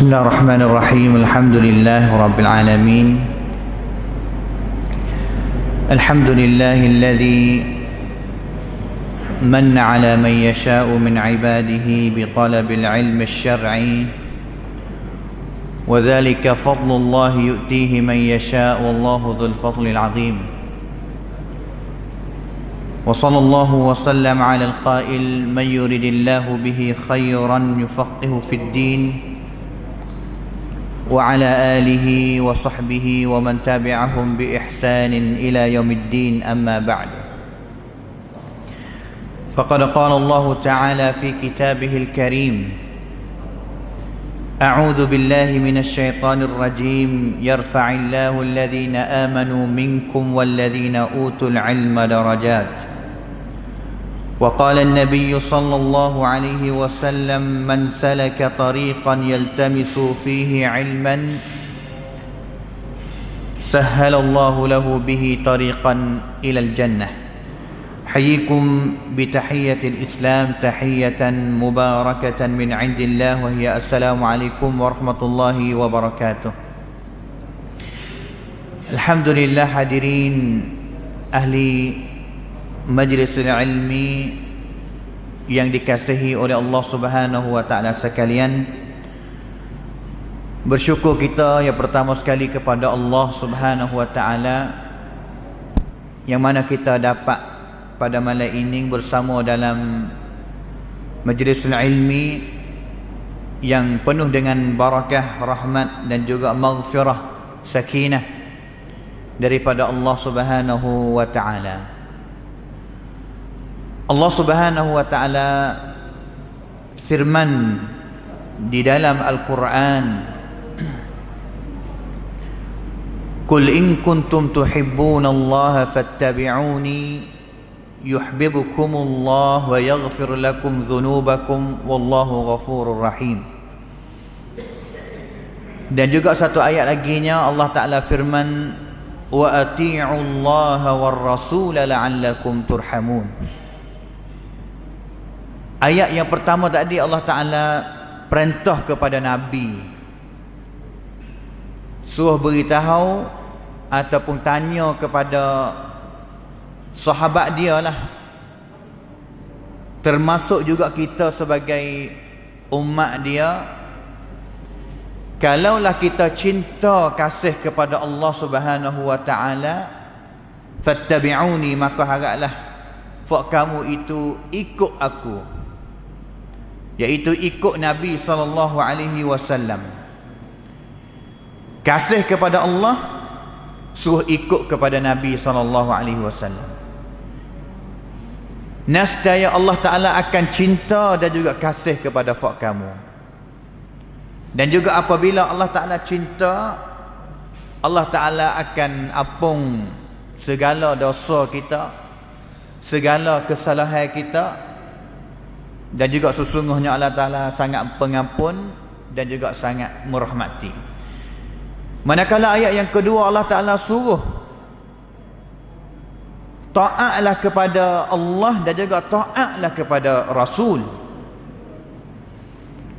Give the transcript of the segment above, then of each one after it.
بسم الله الرحمن الرحيم. الحمد لله رب العالمين. الحمد لله الذي من على من يشاء من عباده بطلب العلم الشرعي، وذلك فضل الله يؤتيه من يشاء والله ذو الفضل العظيم. وصلى الله وسلم على القائل: من يرد الله به خيرا يفقه في الدين، وعلى آله وصحبه ومن تبعهم بإحسان إلى يوم الدين. أما بعد، فقد قال الله تعالى في كتابه الكريم: أعوذ بالله من الشيطان الرجيم. يرفع الله الذين آمنوا منكم والذين أوتوا العلم درجات. وقال النبي صلى الله عليه وسلم: من سلك طريقا يلتمس فيه علما سهل الله له به طريقا إلى الجنة. حييكم بتحية الإسلام، تحية مباركة من عند الله، وهي السلام عليكم ورحمة الله وبركاته. Alhamdulillah, hadirin ahli majlis ilmi yang dikasihi oleh Allah Subhanahu wa taala sekalian, bersyukur kita yang pertama sekali kepada Allah Subhanahu wa taala yang mana kita dapat pada malam ini bersama dalam majlis ilmi yang penuh dengan barakah, rahmat dan juga maghfirah, sakinah daripada Allah Subhanahu wa taala. Allah Subhanahu wa taala firman di dalam Al-Quran: Qul in kuntum tuhibbunallaha fattabi'uni yuhibbukumullah wa yaghfir lakum dhunubakum wallahu ghafurur rahim. Dan juga satu ayat laginya Allah Ta'ala firman: wa ati'ullaha war rasula la'allakum turhamun. Ayat yang pertama tadi Allah Ta'ala perintah kepada Nabi, suruh beritahu ataupun tanya kepada sahabat dia lah, termasuk juga kita sebagai umat dia, kalaulah kita cinta kasih kepada Allah Subhanahu wa taala, fattabi'uni, maka haraplah fak kamu itu ikut aku, iaitu ikut Nabi sallallahu alaihi wasallam. Kasih kepada Allah, suruh ikut kepada Nabi sallallahu alaihi wasallam. Nescaya Allah Ta'ala akan cinta dan juga kasih kepada fak kamu. Dan juga apabila Allah Ta'ala cinta, Allah Ta'ala akan apung segala dosa kita, segala kesalahan kita. Dan juga sesungguhnya Allah Ta'ala sangat pengampun dan juga sangat merahmati. Manakala ayat yang kedua Allah Ta'ala suruh ta'atlah kepada Allah dan juga ta'atlah kepada Rasul.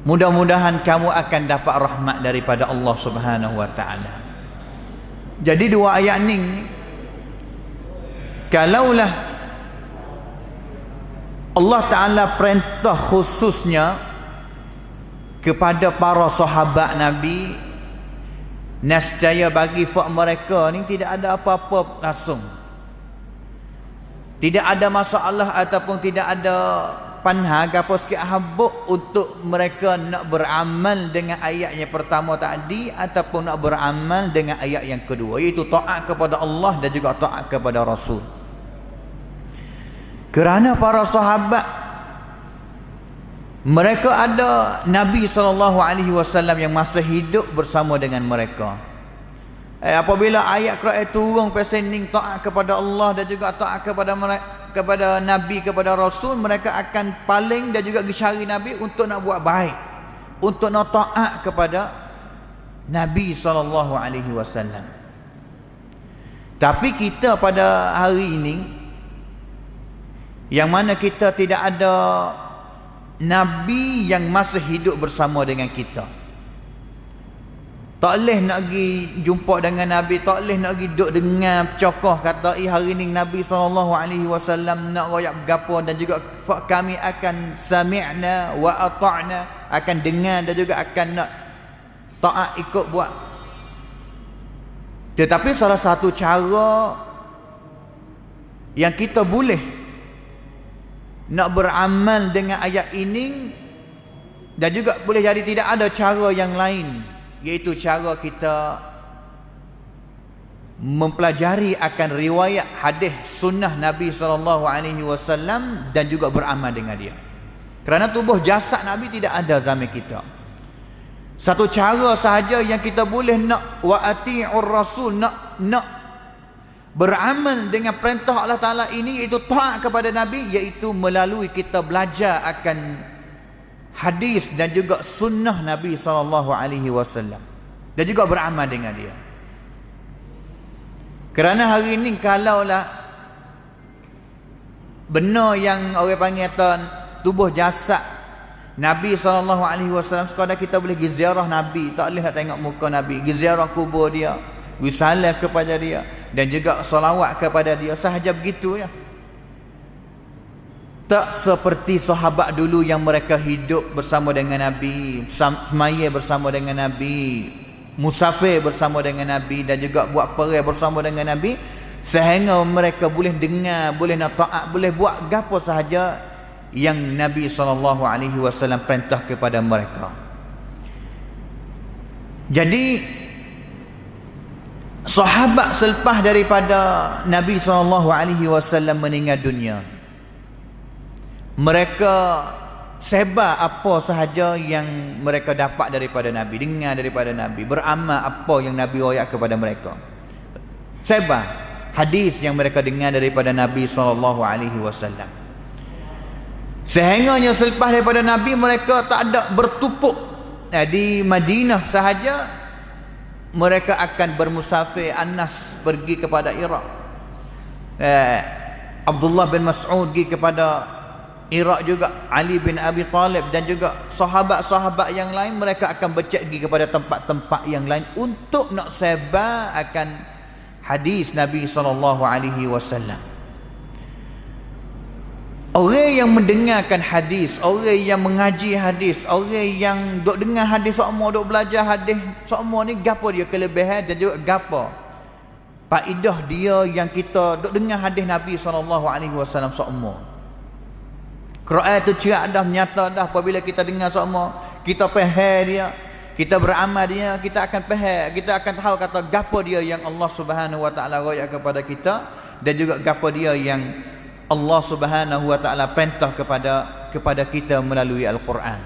Mudah-mudahan kamu akan dapat rahmat daripada Allah Subhanahu wa ta'ala. Jadi dua ayat ni, kalaulah Allah Ta'ala perintah khususnya kepada para sahabat Nabi, nescaya bagi fak mereka ni tidak ada apa-apa langsung, tidak ada masalah ataupun tidak ada panhag apa sikit habuk untuk mereka nak beramal dengan ayat yang pertama tadi ataupun nak beramal dengan ayat yang kedua, iaitu taat kepada Allah dan juga taat kepada Rasul. Kerana para sahabat mereka ada Nabi SAW yang masa hidup bersama dengan mereka. Apabila ayat Quran turun pasal ning taat kepada Allah dan juga taat kepada Nabi, kepada Rasul, mereka akan paling dan juga cari Nabi untuk nak buat baik, untuk nak taat kepada Nabi SAW. Tapi kita pada hari ini, yang mana kita tidak ada Nabi yang masih hidup bersama dengan kita, Tak boleh nak pergi jumpa dengan Nabi, tak boleh nak pergi duduk dengar cokoh kata hari ni Nabi SAW nak royak gapo, dan juga kami akan sami'na wa ata'na, akan dengar dan juga akan nak taat ikut buat. Tetapi salah satu cara yang kita boleh nak beramal dengan ayat ini, dan juga boleh jadi tidak ada cara yang lain, iaitu cara kita mempelajari akan riwayat hadis sunnah Nabi SAW dan juga beramal dengan dia. Kerana tubuh jasad Nabi tidak ada zaman kita. Satu cara sahaja yang kita boleh nak wa ati'ur rasul, nak beramal dengan perintah Allah Ta'ala ini, iaitu taat kepada Nabi, iaitu melalui kita belajar akan hadis dan juga sunnah Nabi SAW dan juga beramal dengan dia. Kerana hari ini kalaulah benar yang orang panggil tubuh jasad Nabi SAW, sekadar kita boleh pergi ziarah Nabi, tak boleh nak tengok muka Nabi, pergi ziarah kubur dia, wisalah kepada dia dan juga salawat kepada dia, sahaja begitu ya. Tak seperti sahabat dulu yang mereka hidup bersama dengan Nabi, semaya bersama dengan Nabi, musafir bersama dengan Nabi, dan juga buat perang bersama dengan Nabi, sehingga mereka boleh dengar, boleh nak taat, boleh buat gapo sahaja yang Nabi SAW perintah kepada mereka. Jadi sahabat selepas daripada Nabi SAW meninggal dunia, mereka sebar apa sahaja yang mereka dapat daripada Nabi, dengar daripada Nabi, beramal apa yang Nabi royak kepada mereka. Sebar hadis yang mereka dengar daripada Nabi SAW. Sehingganya selepas daripada Nabi, mereka tak ada bertupuk di Madinah sahaja, mereka akan bermusafir. Anas pergi kepada Iraq, Abdullah bin Mas'ud pergi kepada Iraq juga, Ali bin Abi Talib dan juga sahabat-sahabat yang lain, mereka akan bercek pergi kepada tempat-tempat yang lain untuk nak sebar akan hadis Nabi SAW. Orang yang mendengarkan hadis, orang yang mengaji hadis, orang yang duk dengar hadis semua, duk belajar hadis semua ni, gapo dia kelebihan dan juga gapo faedah dia yang kita duk dengar hadis Nabi SAW semua. Quran tu cerak dah, nyata dah. Apabila kita dengar semua, kita faham dia, kita beramal dia, kita akan faham, kita akan tahu kata gapo dia yang Allah Subhanahu Wa Taala royak kepada kita, dan juga gapo dia yang Allah Subhanahu Wa Taala perintah kepada kita melalui Al-Quran.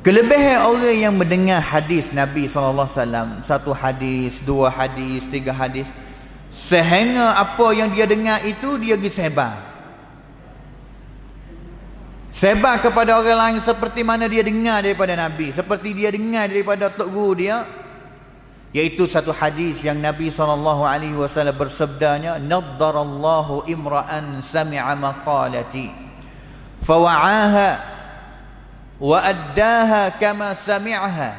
Kelebihan orang yang mendengar hadis Nabi SAW, satu hadis, dua hadis, tiga hadis, sehingga apa yang dia dengar itu dia pergi sebar kepada orang lain, seperti mana dia dengar daripada Nabi, seperti dia dengar daripada tok guru dia. Iaitu satu hadis yang Nabi SAW bersabdanya, naddarallahu imra'an sami'a maqalati fawa'aha wa addaha kama sami'aha.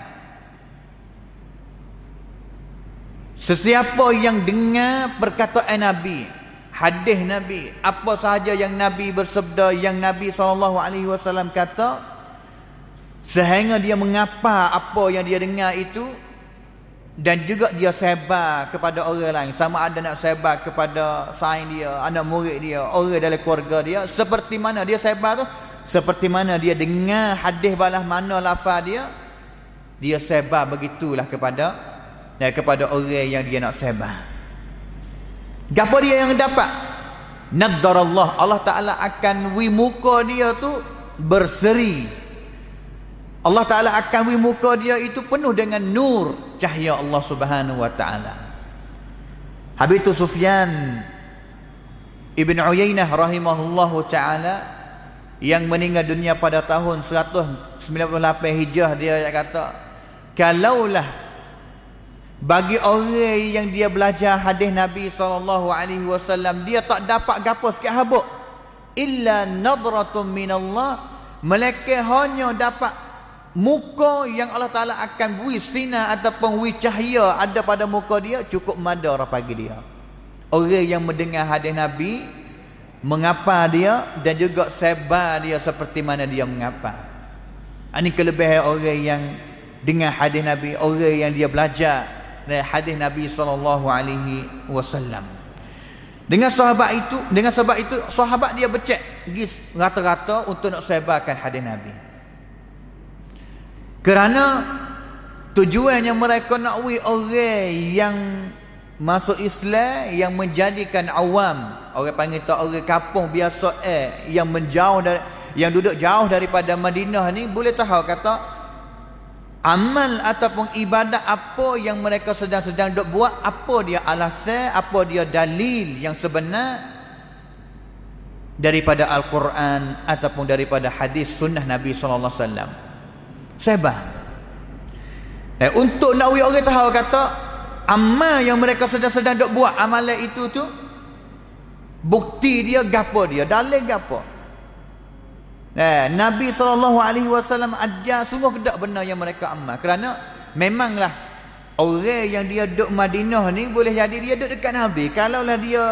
Sesiapa yang dengar perkataan Nabi, hadis Nabi, apa sahaja yang Nabi bersabda, yang Nabi SAW kata, sehingga dia mengapa apa yang dia dengar itu, dan juga dia sebar kepada orang lain, sama ada nak sebar kepada saing dia, anak murid dia, orang dalam keluarga dia, seperti mana dia sebar tu, seperti mana dia dengar hadis balas mana lafaz dia sebar begitulah kepada orang yang dia nak sebar. Gapo dia yang dapat? Naddarallah, Allah Ta'ala akan wi muka dia tu berseri. Allah Ta'ala akan wi muka dia itu penuh dengan nur, cahaya Allah Subhanahu Wa Ta'ala. Habis itu Sufyan Ibn Uyainah rahimahullahu ta'ala, yang meninggal dunia pada tahun 198 Hijrah, dia kata, kalaulah bagi orang yang dia belajar hadis Nabi SAW, dia tak dapat gapo sikit habuk, illa nadratun minallah, malaikat hanya dapat muka yang Allah Ta'ala akan beri sinar ataupun beri cahaya ada pada muka dia, cukup mada orang panggil dia. Orang yang mendengar hadis Nabi, mengapa dia, dan juga sebar dia seperti mana dia mengapa. Ini kelebihan orang yang dengar hadis Nabi, orang yang dia belajar dari hadis Nabi SAW. Dengan sebab itu sahabat dia becek pergi rata-rata untuk nak sebarkan hadis Nabi. Kerana tujuannya mereka nak beri orang yang masuk Islam, yang menjadikan awam, orang panggil tak orang kampung biasa yang menjauh dari, yang duduk jauh daripada Madinah ni, boleh tahu kata amal ataupun ibadat apa yang mereka sedang duk buat, apa dia alasan, apa dia dalil yang sebenar daripada Al-Quran ataupun daripada hadis sunnah Nabi SAW. Sebab untuk nak orang tahu kata amal yang mereka sedang duk buat, amalan itu tu bukti dia gapo, dia dalil gapo. Nabi SAW ajar sungguh kedak benar yang mereka amal. Kerana memanglah orang yang dia duduk Madinah ni, boleh jadi dia duduk dekat Nabi. Kalaulah dia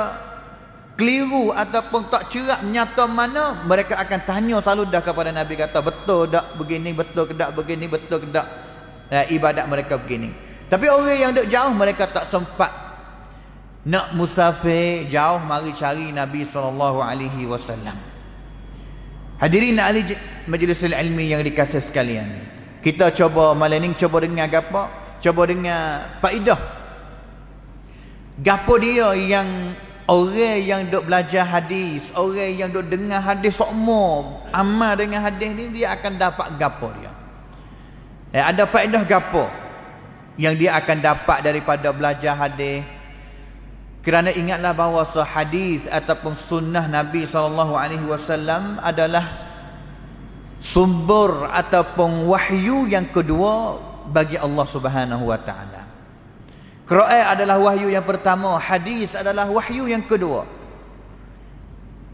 keliru ataupun tak cerak nyata mana, mereka akan tanya selalu dah kepada Nabi, kata betul tak begini, betul ke tak begini, betul ke tak ibadat mereka begini. Tapi orang yang duduk jauh, mereka tak sempat nak musafir jauh mari cari Nabi SAW. Hadirin ahli majlisul ilmi yang dikasih sekalian, kita cuba malam ni cuba dengar gapo, cuba dengar faedah gapo dia yang orang yang duk belajar hadis, orang yang duk dengar hadis sokmo, amal dengan hadis ni, dia akan dapat gapo dia. Ada faedah gapo yang dia akan dapat daripada belajar hadis. Kerana ingatlah bahawa hadis ataupun sunnah Nabi SAW adalah sumber ataupun wahyu yang kedua bagi Allah Subhanahu Wa Taala. Quran adalah wahyu yang pertama, hadis adalah wahyu yang kedua.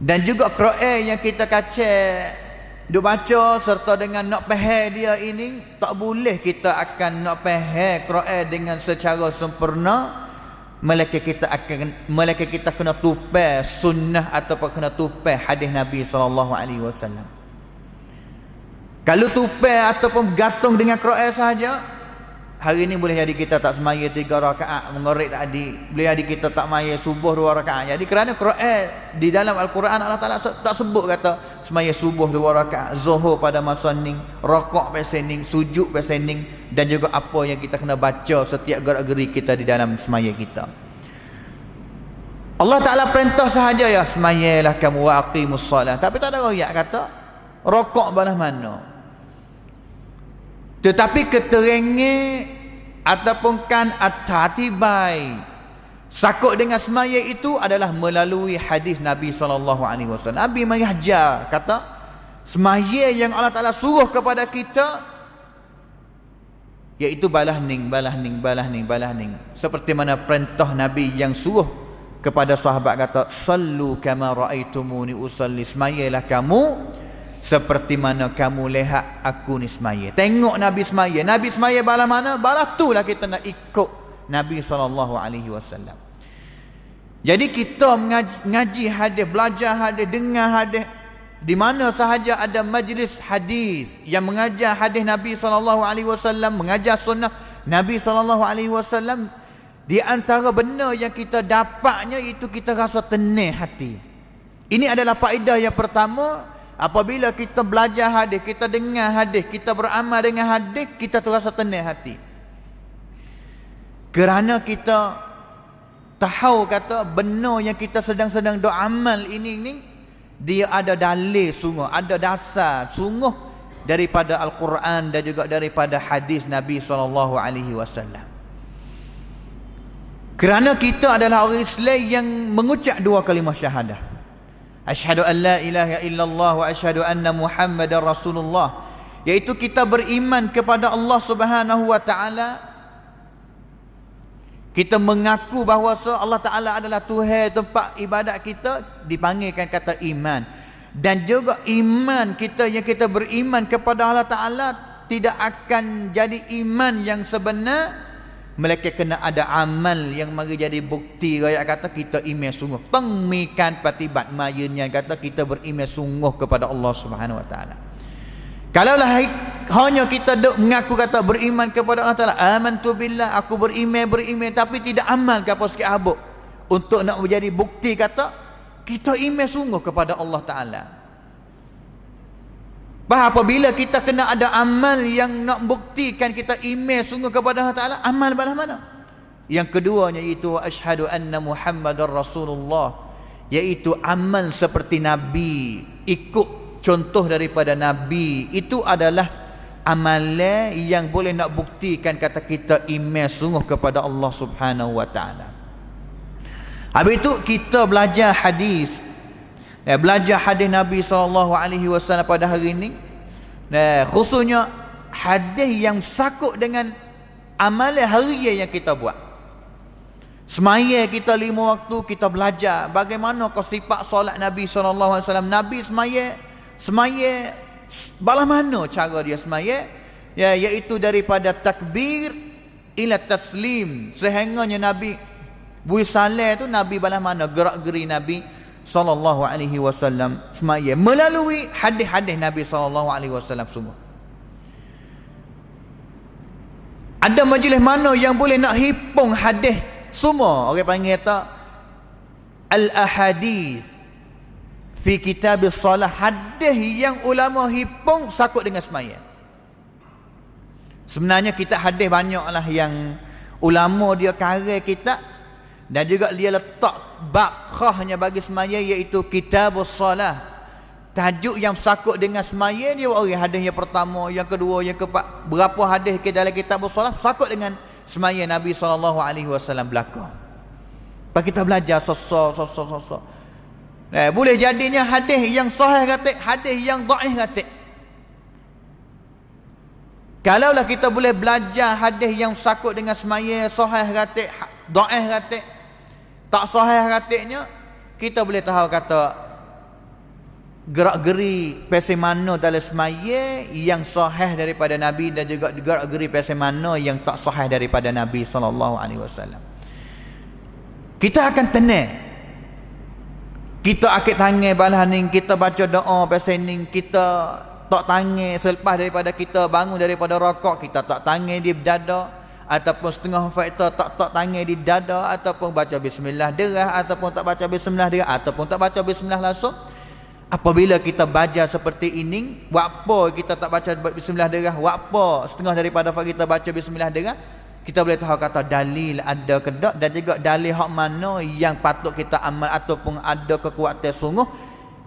Dan juga Quran yang kita kaca duk baca serta dengan nak faham dia ini, tak boleh kita akan nak faham Quran dengan secara sempurna, melainkan kita kena tupai sunnah ataupun kena tupai hadis Nabi SAW. Kalau tupai ataupun bergantung dengan Quran sahaja, hari ni boleh jadi kita tak semaya 3 rakaat mengorik tadi, boleh jadi kita tak semaya subuh 2 rakaat. Jadi kerana Quran di dalam Al-Quran Allah Ta'ala tak sebut kata semaya subuh 2 rakaat, zuhur pada masa ni, rakaat pasal ni, sujud pasal ni, dan juga apa yang kita kena baca setiap gerak-geri kita di dalam semaya kita. Allah Ta'ala perintah sahaja ya, semayalah kamu wa aqimus salat. Tapi tak ada royak kata rakaat belah mana. Tetapi keterangan ataupun kan at-tatibai sakut dengan semaya itu adalah melalui hadis Nabi SAW. Nabi mengajar kata semaya yang Allah Ta'ala suruh kepada kita iaitu balah ning. Seperti mana perintah Nabi yang suruh kepada sahabat kata sallu kama raaitumuni usalli, semayalah kamu seperti mana kamu lihat aku ni semaya. Tengok Nabi semaya. Nabi semaya balah mana? Balah tu lah kita nak ikut Nabi SAW. Jadi kita mengaji hadis, belajar hadis, dengar hadis, di mana sahaja ada majlis hadis yang mengajar hadis Nabi SAW, mengajar sunnah Nabi SAW, di antara benda yang kita dapatnya itu kita rasa tenang hati. Ini adalah faedah yang pertama. Apabila kita belajar hadis, kita dengar hadis, kita beramal dengan hadis, kita terasa tenang hati. Kerana kita tahu kata benar yang kita sedang doa amal ini dia ada dalil sungguh, ada dasar sungguh daripada Al-Quran dan juga daripada hadis Nabi SAW. Kerana kita adalah orang Islam yang mengucap 2 kalimah syahadah. Asyhadu an la ilaha illallah wa asyhadu anna Muhammadar Rasulullah, iaitu kita beriman kepada Allah Subhanahu wa taala. Kita mengaku bahawa Allah Taala adalah Tuhan tempat ibadat kita, dipanggilkan kata iman. Dan juga iman kita yang kita beriman kepada Allah Taala tidak akan jadi iman yang sebenar melainkan kena ada amal yang mari jadi bukti. Rakyat kata kita iman sungguh. Tengmikan patibat mayunnya kata kita beriman sungguh kepada Allah Subhanahu Wa Taala. Kalaulah hanya kita duk mengaku kata beriman kepada Allah Taala, amantu billah, aku beriman tapi tidak amal ke apa sikit habuk untuk nak menjadi bukti kata kita iman sungguh kepada Allah Taala. Apabila kita kena ada amal yang nak buktikan kita iman sungguh kepada Allah Ta'ala, amal balah mana? Yang keduanya iaitu asyhadu anna Muhammadar Rasulullah, iaitu amal seperti Nabi, ikut contoh daripada Nabi. Itu adalah amalan yang boleh nak buktikan kata kita iman sungguh kepada Allah Subhanahu Wa Ta'ala. Habis itu kita belajar hadis. Belajar hadis Nabi SAW pada hari ini. Khususnya hadis yang sakut dengan amalan harian yang kita buat. Semaya kita 5 waktu kita belajar bagaimana kau sifat solat Nabi SAW. Nabi semaya balah mana cara dia semaya, iaitu daripada takbir ila taslim. Sehingganya Nabi bui salat tu Nabi balah mana gerak-geri Nabi sallallahu alaihi wasallam semaya melalui hadis-hadis Nabi sallallahu alaihi wasallam sungguh. Ada majlis mana yang boleh nak hipung hadis semua? Orang panggil kata al-ahadith fi kitab as-salah, hadis yang ulama hipung sakut dengan semaya. Sebenarnya kita hadis banyaklah yang ulama dia karang kita. Dan juga dia letak bab khasnya bagi semaya, iaitu kitabus salah. Tajuk yang sakut dengan semaya dia orang hadis yang pertama, yang kedua, yang keempat. Berapa hadis ke dalam kitabus salah sakut dengan semaya Nabi SAW belakang. Lepas kita belajar sosok. Boleh jadinya hadis yang sahih katik, hadis yang dhaif katik. Kalaulah kita boleh belajar hadis yang sakut dengan semaya, sahih katik, dhaif katik, tak sahih katiknya, kita boleh tahu kata gerak-geri pesen mana dalam semaya yang sahih daripada Nabi, dan juga gerak-geri pesen mana yang tak sahih daripada Nabi SAW. Kita akan tenang. Kita akid tangan balah ni, kita baca doa pesen ni, kita tak tangan selepas daripada kita bangun daripada rakaat, kita tak tangan di dada, ataupun setengah fakta tak tangan di dada, ataupun baca bismillah derah, ataupun tak baca bismillah derah, ataupun tak baca bismillah langsung. Apabila kita baca seperti ini, buat apa kita tak baca bismillah derah, buat apa setengah daripada kita baca bismillah derah, kita boleh tahu kata dalil ada ke tak, dan juga dalil hak mana yang patut kita amal ataupun ada kekuatan sungguh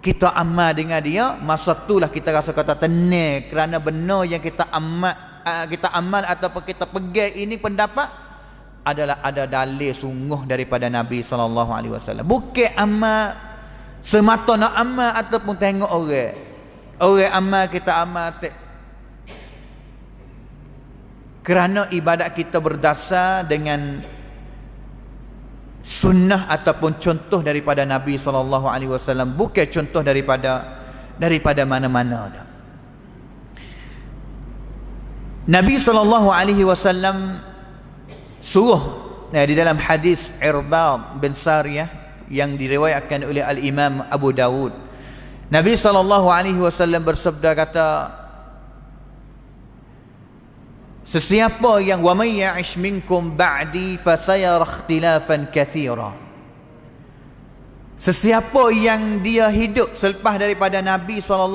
kita amal dengan dia. Masa itulah kita rasa kata tenang, kerana benar yang kita amal ataupun kita pegang ini pendapat adalah ada dalil sungguh daripada Nabi SAW. Bukan amal semata nak amal ataupun tengok orang amal kita amal kerana ibadat kita berdasar dengan sunnah ataupun contoh daripada Nabi SAW, bukan contoh daripada mana-mana dah. Nabi SAW suruh di dalam hadis Irbad bin Sariyah yang diriwayatkan oleh Al-Imam Abu Dawud. Nabi SAW bersabda kata, sesiapa yang wa may ya'ish minkum ba'di fasayara ikhtilafan katsira. Sesiapa yang dia hidup selepas daripada Nabi SAW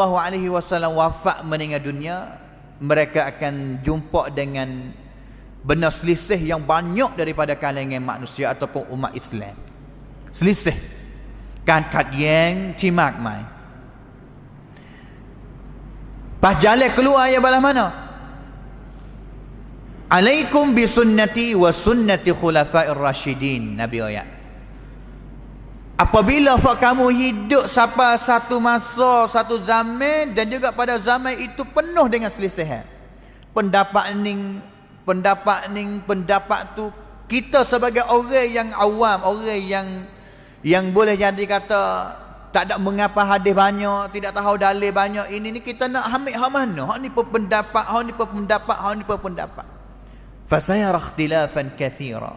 wafat meninggal dunia, mereka akan jumpa dengan benda selisih yang banyak daripada kalangan manusia ataupun umat Islam. Selisih kan kat yang cimak mai. Pas jalan keluar ya balah mana? Alaikum bi sunnati wa sunnati khulafa'ir rasyidin. Nabi ayat. Apabila kamu hidup sampai satu masa, satu zaman, dan juga pada zaman itu penuh dengan selisihan. Pendapat tu, kita sebagai orang yang awam, orang yang boleh jadi kata tak ada mengapa hadis banyak, tidak tahu dalil banyak. Ini ni kita nak ambil hak mana? Hak ni pendapat, hak ni pendapat, hak ni pendapat. Fasayara ikhtilafan katsira.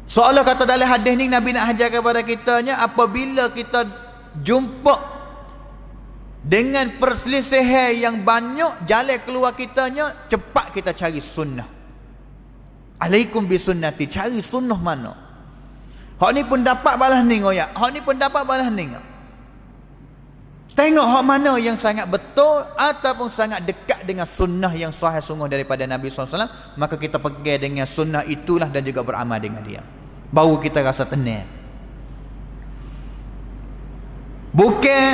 Soalan kata dalam hadis ni Nabi nak ajar kepada kitanya, apabila kita jumpa dengan perselisihan yang banyak, jalan keluar kitanya cepat kita cari sunnah. Alaikum bi sunnati, cari sunnah mana? Hak ni pendapat balas ni ngoyak, hak ni pendapat balas ni. Tengok hak mana yang sangat betul ataupun sangat dekat dengan sunnah yang sahih sungguh daripada Nabi SAW, maka kita pegang dengan sunnah itulah dan juga beramal dengan dia. Baru kita rasa tenang. Bukan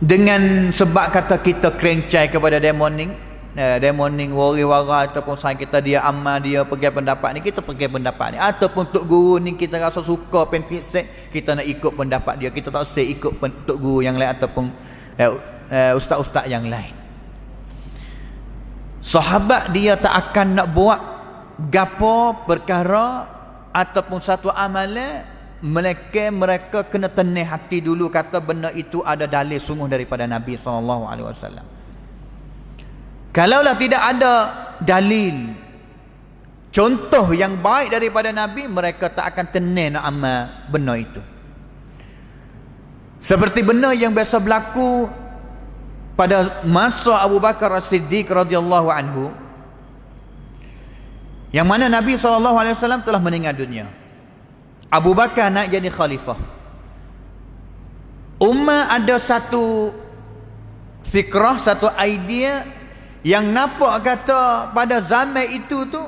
dengan sebab kata kita kerencai kepada demoning, demoning wari-wara ataupun sayang kita dia amal dia pergi pendapat ni, kita pergi pendapat ni. Ataupun tok guru ni kita rasa suka pen fixek, kita nak ikut pendapat dia, kita tak usah ikut tok guru yang lain ataupun ustaz-ustaz yang lain. Sahabat dia tak akan nak buat gapo perkara ataupun satu amalan mereka kena tenang hati dulu, kata benda itu ada dalil sungguh daripada Nabi SAW. Kalaulah tidak ada dalil, contoh yang baik daripada Nabi, mereka tak akan tenang nak amal benda itu. Seperti benda yang biasa berlaku pada masa Abu Bakar As-Siddiq radhiyallahu anhu, yang mana Nabi SAW telah meninggal dunia. Abu Bakar nak jadi khalifah. Ummah ada satu fikrah, satu idea yang nampak kata pada zaman itu tu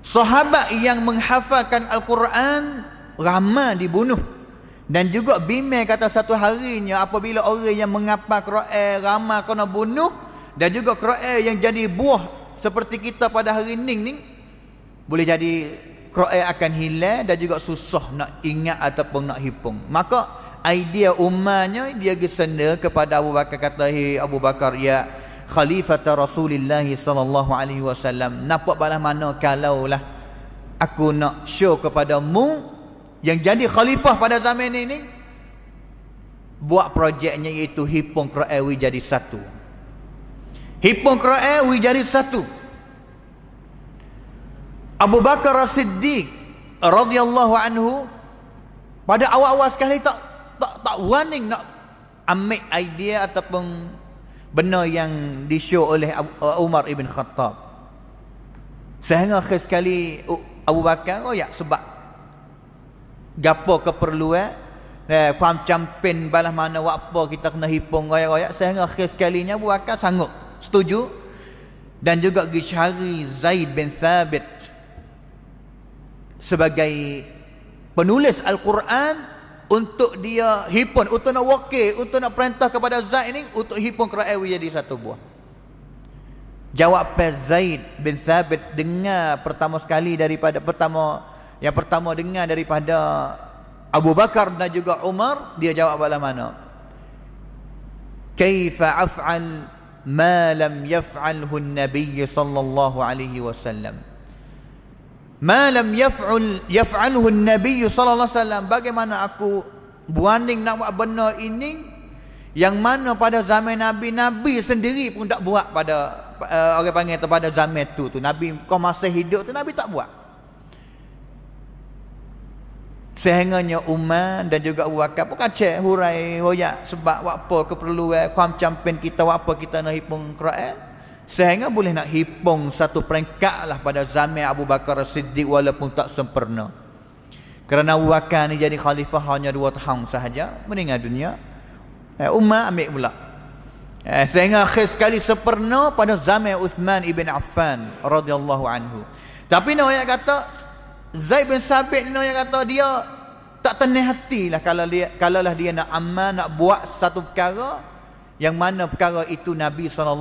sahabat yang menghafalkan Al-Quran ramai dibunuh, dan juga bimbang kata satu harinya apabila orang yang menghafal Quran ramai kena bunuh, dan juga Quran yang jadi buah seperti kita pada hari ni boleh jadi Quran akan hilang dan juga susah nak ingat ataupun nak hipung. Maka idea ummahnya dia gesenda kepada Abu Bakar, kata, "Hei Abu Bakar, ya Khalifata Rasulullah sallallahu alaihi wasallam, nampak balas mana kalaulah aku nak show kepadamu yang jadi khalifah pada zaman ini, buat projeknya iaitu hipung Quran jadi satu. Hipung Quran jadi satu." Abu Bakar As-Siddiq radhiyallahu anhu pada awal-awal sekali tak warning nak ambil idea ataupun benda yang di-show oleh Umar ibn Khattab. Sehingga akhir sekali Abu Bakar sebab gapo keperluan kuam campin balas mana apa kita kena hipung royak-royak, sehingga akhir sekalinya Abu Bakar sanggup setuju dan juga pergi cari Zaid bin Thabit sebagai penulis Al-Quran untuk dia hipun, untuk nak wakil, untuk nak perintah kepada Zaid ini untuk hipun Quran jadi satu buah. Jawab Zaid bin Thabit dengar pertama sekali daripada yang pertama dengar daripada Abu Bakar dan juga Umar, dia jawab bala mana? Kaifa af'al ma lam yaf'alhu an-nabiy sallallahu alaihi wasallam. Ma lam yaf'alhu an-nabiy sallallahu alaihi wasallam, bagaimana aku buanding nak buat benda ini yang mana pada zaman Nabi sendiri pun tak buat, pada orang panggil pada zaman tu Nabi kau masih hidup tu Nabi tak buat. Sehingganya Umar dan juga Abu Bakar pun kacau hurai royak sebab apa keperluan kuam campin kita apa kita nak hipung Quran, sehingga boleh nak hipung satu peringkat lah pada zaman Abu Bakar As-Siddiq walaupun tak sempurna. Kerana Abu Bakar ni jadi khalifah hanya 2 tahun sahaja, meninggal dunia. Umar ambil pula. Sehingga akhir sekali sempurna pada zaman Uthman ibn Affan radhiyallahu anhu. Tapi nak kata Zaid bin Sabit ni yang kata dia tak tenang hati lah kalaulah dia nak amal, nak buat satu perkara yang mana perkara itu Nabi SAW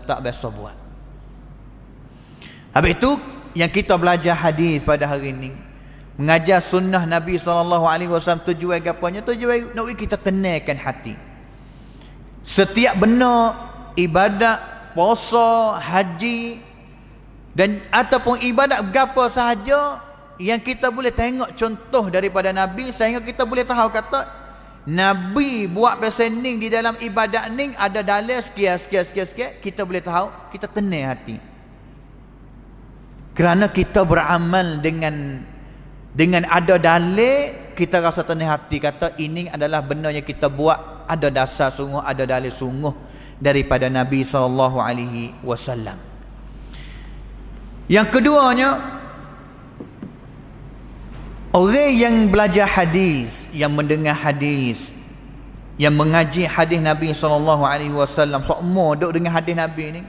tak biasa buat. Habis itu yang kita belajar hadis pada hari ini, mengajar sunnah Nabi SAW, tujuan apanya? Tujuan nak kita tenangkan hati. Setiap benda ibadat, puasa, haji dan ataupun ibadat gapo sahaja yang kita boleh tengok contoh daripada Nabi sehingga kita boleh tahu kata Nabi buat pesening di dalam ibadat ni ada dalil sekian, kita boleh tahu, kita tenang hati. Kerana kita beramal dengan ada dalil, kita rasa tenang hati kata ini adalah benda yang kita buat ada dasar sungguh, ada dalil sungguh daripada Nabi SAW. Yang keduanya, orang yang belajar hadis, yang mendengar hadis, yang mengaji hadis Nabi SAW, semua duduk dengan hadis Nabi ni,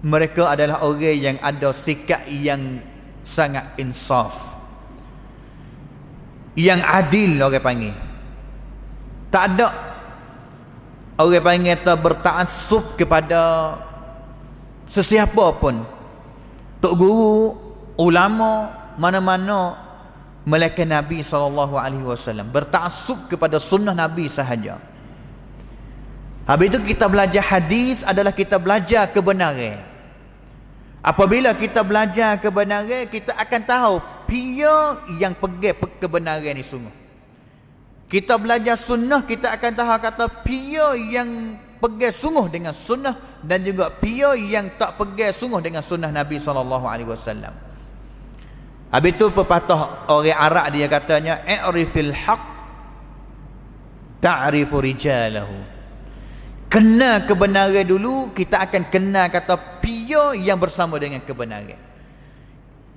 mereka adalah orang yang ada sikap yang sangat insaf, yang adil orang panggil. Tak ada orang panggil tu bertaassub kepada sesiapa pun, tok guru, ulama, mana-mana, melainkan Nabi SAW. Bertaassub kepada sunnah Nabi sahaja. Habis itu kita belajar hadis adalah kita belajar kebenaran. Apabila kita belajar kebenaran, kita akan tahu pia yang pegang kebenaran ni sungguh. Kita belajar sunnah, kita akan tahu kata pia yang pegang sungguh dengan sunnah dan juga pia yang tak pegang sungguh dengan sunnah Nabi SAW. Habis tu pepatah orang Arab dia katanya, i'rifil haq ta'rifu rijalahu. Kenal kebenaran dulu, kita akan kenal kata pia yang bersama dengan kebenaran.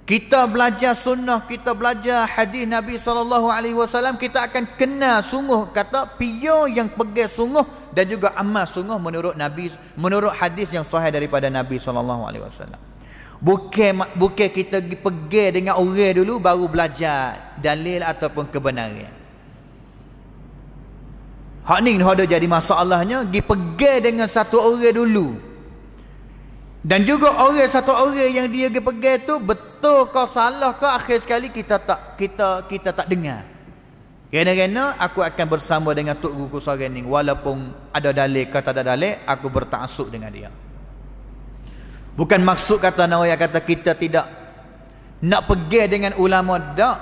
Kita belajar sunnah, kita belajar hadis Nabi SAW, kita akan kenal sungguh kata pia yang pegang sungguh dan juga amal sungguh menurut Nabi, menurut hadis yang sahih daripada Nabi SAW. Bukan kita pergi dengan orang dulu baru belajar dalil ataupun kebenaran. Hak ni ada jadi masalahnya, pergi dengan satu orang dulu. Dan juga orang satu orang yang dia pergi tu betul ke salah ke, akhir sekali kita tak dengar. Kerana aku akan bersama dengan tok guru seorang ni walaupun ada dalil ke tak ada dalil, aku bertaassub dengan dia. Bukan maksud kata Nawawi kata kita tidak nak pergi dengan ulama dak,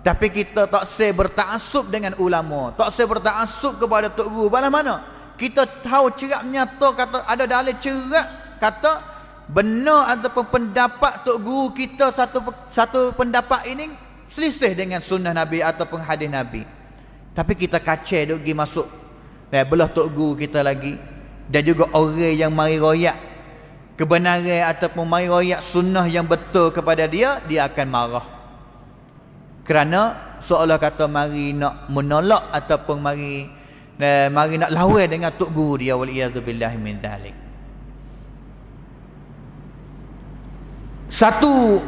tapi kita tak se bertaassub dengan ulama, tak se bertaassub kepada tok guru. Balas mana? Kita tahu cerak nyata kata ada dalil cerak kata benar ataupun pendapat tok guru kita satu pendapat ini selisih dengan sunnah Nabi ataupun hadis Nabi. Tapi kita kacau duk pergi masuk belah tok guru kita lagi, dan juga orang yang mari royak kebenaran ataupun mari royak sunnah yang betul kepada dia, dia akan marah. Kerana seolah kata mari nak menolak ataupun mari nak lawan dengan tok guru dia, waliyadzubillahi min dzalik. Satu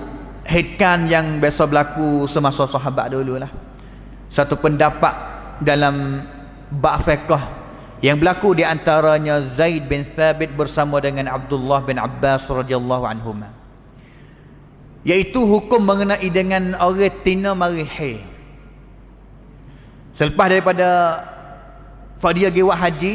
headkan yang biasa berlaku semasa sahabat dululah, satu pendapat dalam bab fiqh yang berlaku di antaranya Zaid bin Thabit bersama dengan Abdullah bin Abbas radhiyallahu anhuma, iaitu hukum mengenai dengan orang tina mari haid. Selepas daripada dia pergi buat haji,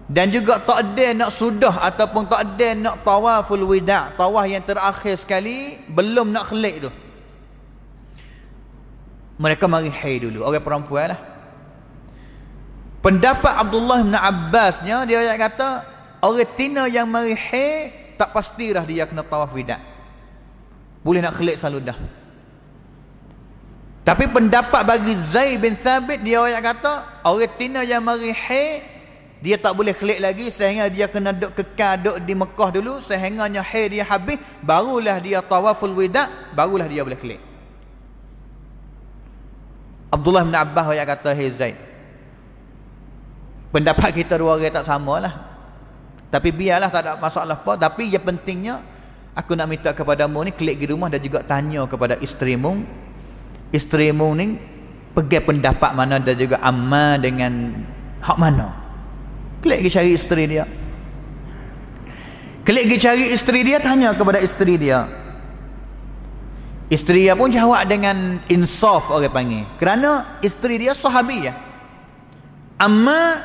dan juga tak ada nak sudah ataupun tak ada nak tawaful wida', tawaf yang terakhir sekali belum nak khelak tu, mereka mari haid dulu, orang perempuan lah. Pendapat Abdullah bin Abbasnya, dia kata orang tina yang mari haid tak pastilah dia kena tawaf wida', boleh nak khelak selalu dah. Tapi pendapat bagi Zaid bin Thabit, dia kata orang tina yang mari haid dia tak boleh klik lagi sehingga dia kena duduk kekal duduk di Mekah dulu sehingganya haid dia habis, barulah dia tawaful wida', barulah dia boleh klik. Abdullah bin Abbas yang kata, hey Zaid, pendapat kita dua orang tak sama lah, tapi biarlah, tak ada masalah apa. Tapi yang pentingnya aku nak minta kepadamu ni, klik di rumah dan juga tanya kepada isterimu ni pergi pendapat mana dan juga amal dengan hak mana. Klik pergi cari isteri dia. Klik pergi cari isteri dia, tanya kepada isteri dia. Isteri dia pun jawab dengan insaf orang panggil. Kerana isteri dia sahabiah. Amma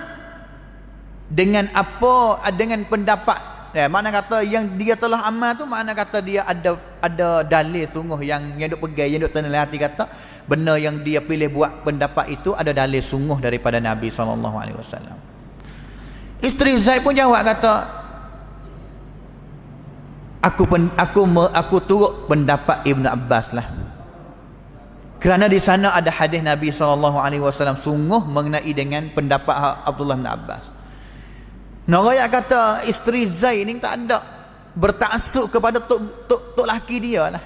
dengan apa, dengan pendapat Makna kata yang dia telah amal tu, makna kata dia ada dalil sungguh yang duk pegang, yang duk tenang hati, kata benda yang dia pilih buat pendapat itu ada dalil sungguh daripada Nabi SAW. Isteri Zaid pun jawab kata, aku turut pendapat Ibn Abbas lah. Kerana di sana ada hadis Nabi SAW sungguh mengenai dengan pendapat Abdullah bin Abbas. Narayak kata isteri Zaid ni tak ada bertaksub kepada tok laki dia lah.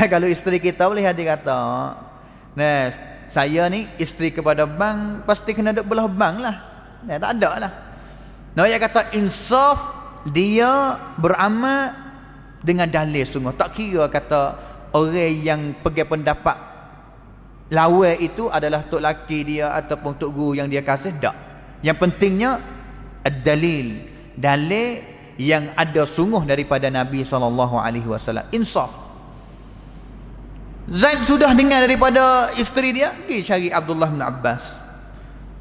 Kalau isteri kita boleh dia kata, saya ni isteri kepada bang, pasti kena duduk belah bang lah. Tak ada lah. Narayak kata insaf, dia beramal dengan dalil sungguh. Tak kira kata orang yang pegang pendapat lawan itu adalah tok laki dia ataupun tok guru yang dia kasih, tak. Yang pentingnya dalil yang ada sungguh daripada Nabi SAW. Insaf. Zaid sudah dengar daripada isteri dia, pergi cari Abdullah bin Abbas.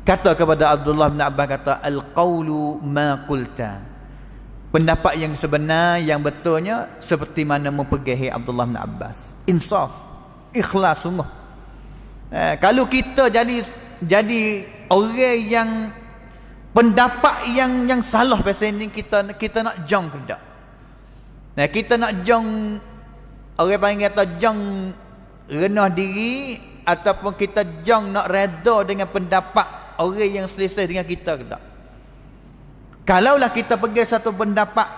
Kata kepada Abdullah bin Abbas, kata al-qawlu ma qulta. Pendapat yang sebenar, yang betulnya seperti mana mempegahi Abdullah bin Abbas. Insaf, ikhlas sungguh. Kalau kita jadi orang yang pendapat yang salah pasal ni, kita nak jong ke tak? Kita nak jong, orang panggil kata jong rendah diri, ataupun kita jong nak reda dengan pendapat orang yang selesai dengan kita ke tak? Kalaulah kita pergi satu pendapat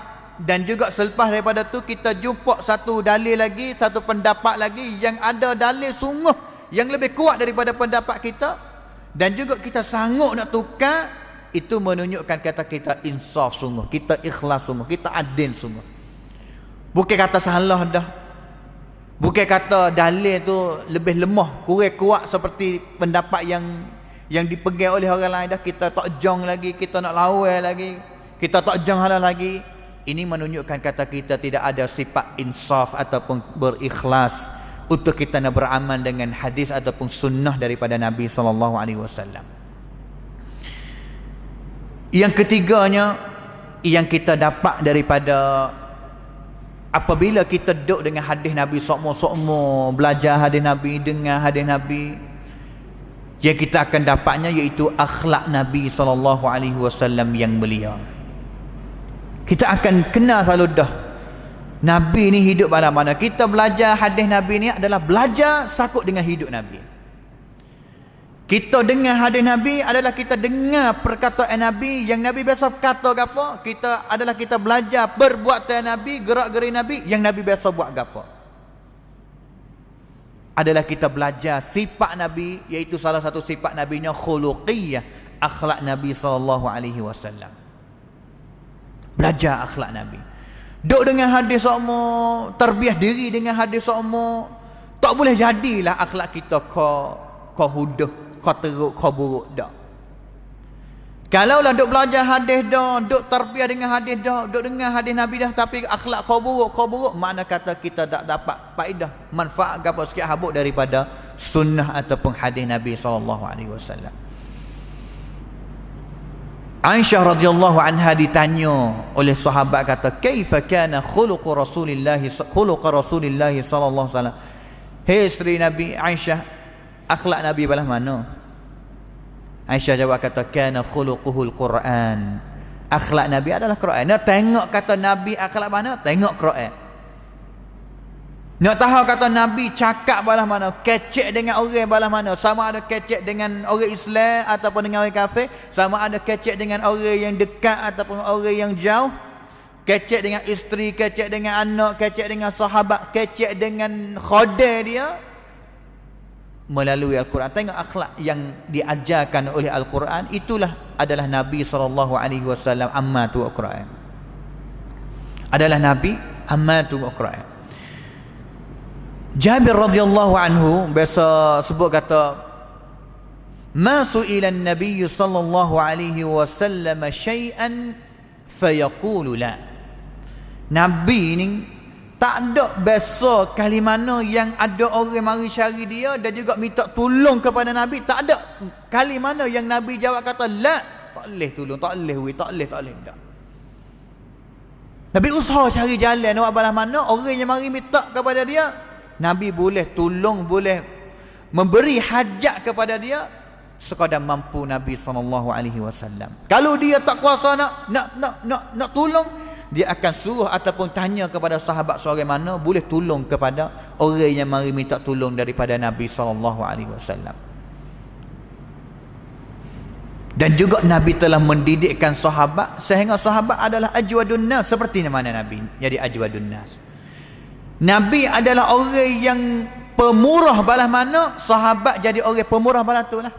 dan juga selepas daripada tu kita jumpa satu dalil lagi, satu pendapat lagi yang ada dalil sungguh yang lebih kuat daripada pendapat kita, dan juga kita sanggup nak tukar, itu menunjukkan kata kita insaf sungguh, kita ikhlas sungguh, kita adil sungguh. Bukan kata salah dah, bukan kata dalil tu lebih lemah, kurang kuat seperti pendapat yang dipegang oleh orang lain dah, kita tak jong lagi, kita nak lawan lagi, kita tak jong halal lagi. Ini menunjukkan kata kita tidak ada sifat insaf ataupun berikhlas untuk kita nak beramal dengan hadis ataupun sunnah daripada Nabi SAW. Yang ketiganya, yang kita dapat daripada apabila kita duduk dengan hadis Nabi sokmo-sokmo, belajar hadis Nabi, dengar hadis Nabi, yang kita akan dapatnya iaitu akhlak Nabi SAW yang mulia. Kita akan kenal selalu dah Nabi ni hidup pada mana. Kita belajar hadis Nabi ni adalah belajar sakut dengan hidup Nabi. Kita dengar hadis Nabi adalah kita dengar perkataan Nabi, yang Nabi biasa kata apa. Kita belajar perbuatan Nabi, gerak-gerik Nabi yang Nabi biasa buat apa. Adalah kita belajar sifat Nabi, iaitu salah satu sifat Nabinya khuluqiyah, akhlak Nabi SAW. Belajar akhlak Nabi. Duk dengan hadis semua, terbiah diri dengan hadis semua, tak boleh jadilah akhlak kita kau huduh, kau teruk, kau buruk dah. Kalaulah duk belajar hadis dah, duk terbiah dengan hadis dah, duk dengar hadis Nabi dah, tapi akhlak kau buruk, makna kata kita tak dapat faedah, manfaat apa sikit habuk daripada sunnah ataupun hadis Nabi SAW. Aisyah radhiyallahu anha ditanya oleh sahabat, kata kaifa kana khuluq Rasulillah sallallahu alaihi wasallam. Hei isteri Nabi Aisyah, akhlak Nabi belah mana? Aisyah jawab kata kana khuluquhul Quran. Akhlak Nabi adalah Quran. Nak tengok kata Nabi akhlak mana? Tengok Quran. Nak tahu kata Nabi cakap belah mana, kecek dengan orang belah mana, sama ada kecek dengan orang Islam ataupun dengan orang kafir, sama ada kecek dengan orang yang dekat ataupun orang yang jauh, kecek dengan isteri, kecek dengan anak, kecek dengan sahabat, kecek dengan khadir dia, melalui Al-Quran. Tengok akhlak yang diajarkan oleh Al-Quran, itulah adalah Nabi SAW ammatu Al-Quran. Adalah Nabi ammatu Al-Quran. Jabir radhiyallahu anhu biasa sebut kata, ma su'ila an-nabiy sallallahu alaihi wasallam syai'an fayaqulu la. Nabi ni tak ada biasa kali mana yang ada orang mari cari dia dan juga minta tolong kepada Nabi. Tak ada kali mana yang Nabi jawab kata la, tak boleh tolong, tak boleh, tak boleh. Tak. Nabi usaha cari jalan nak balas mana orang yang mari minta kepada dia, Nabi boleh tolong, boleh memberi hajat kepada dia sekadar mampu Nabi SAW. Kalau dia tak kuasa nak tolong, dia akan suruh ataupun tanya kepada sahabat seorang mana boleh tolong kepada orang yang mari minta tolong daripada Nabi SAW. Dan juga Nabi telah mendidikkan sahabat sehingga sahabat adalah ajwadun nas. Seperti mana Nabi jadi ajwadun nas? Nabi adalah orang yang pemurah balas mana, sahabat jadi orang pemurah balas tu lah.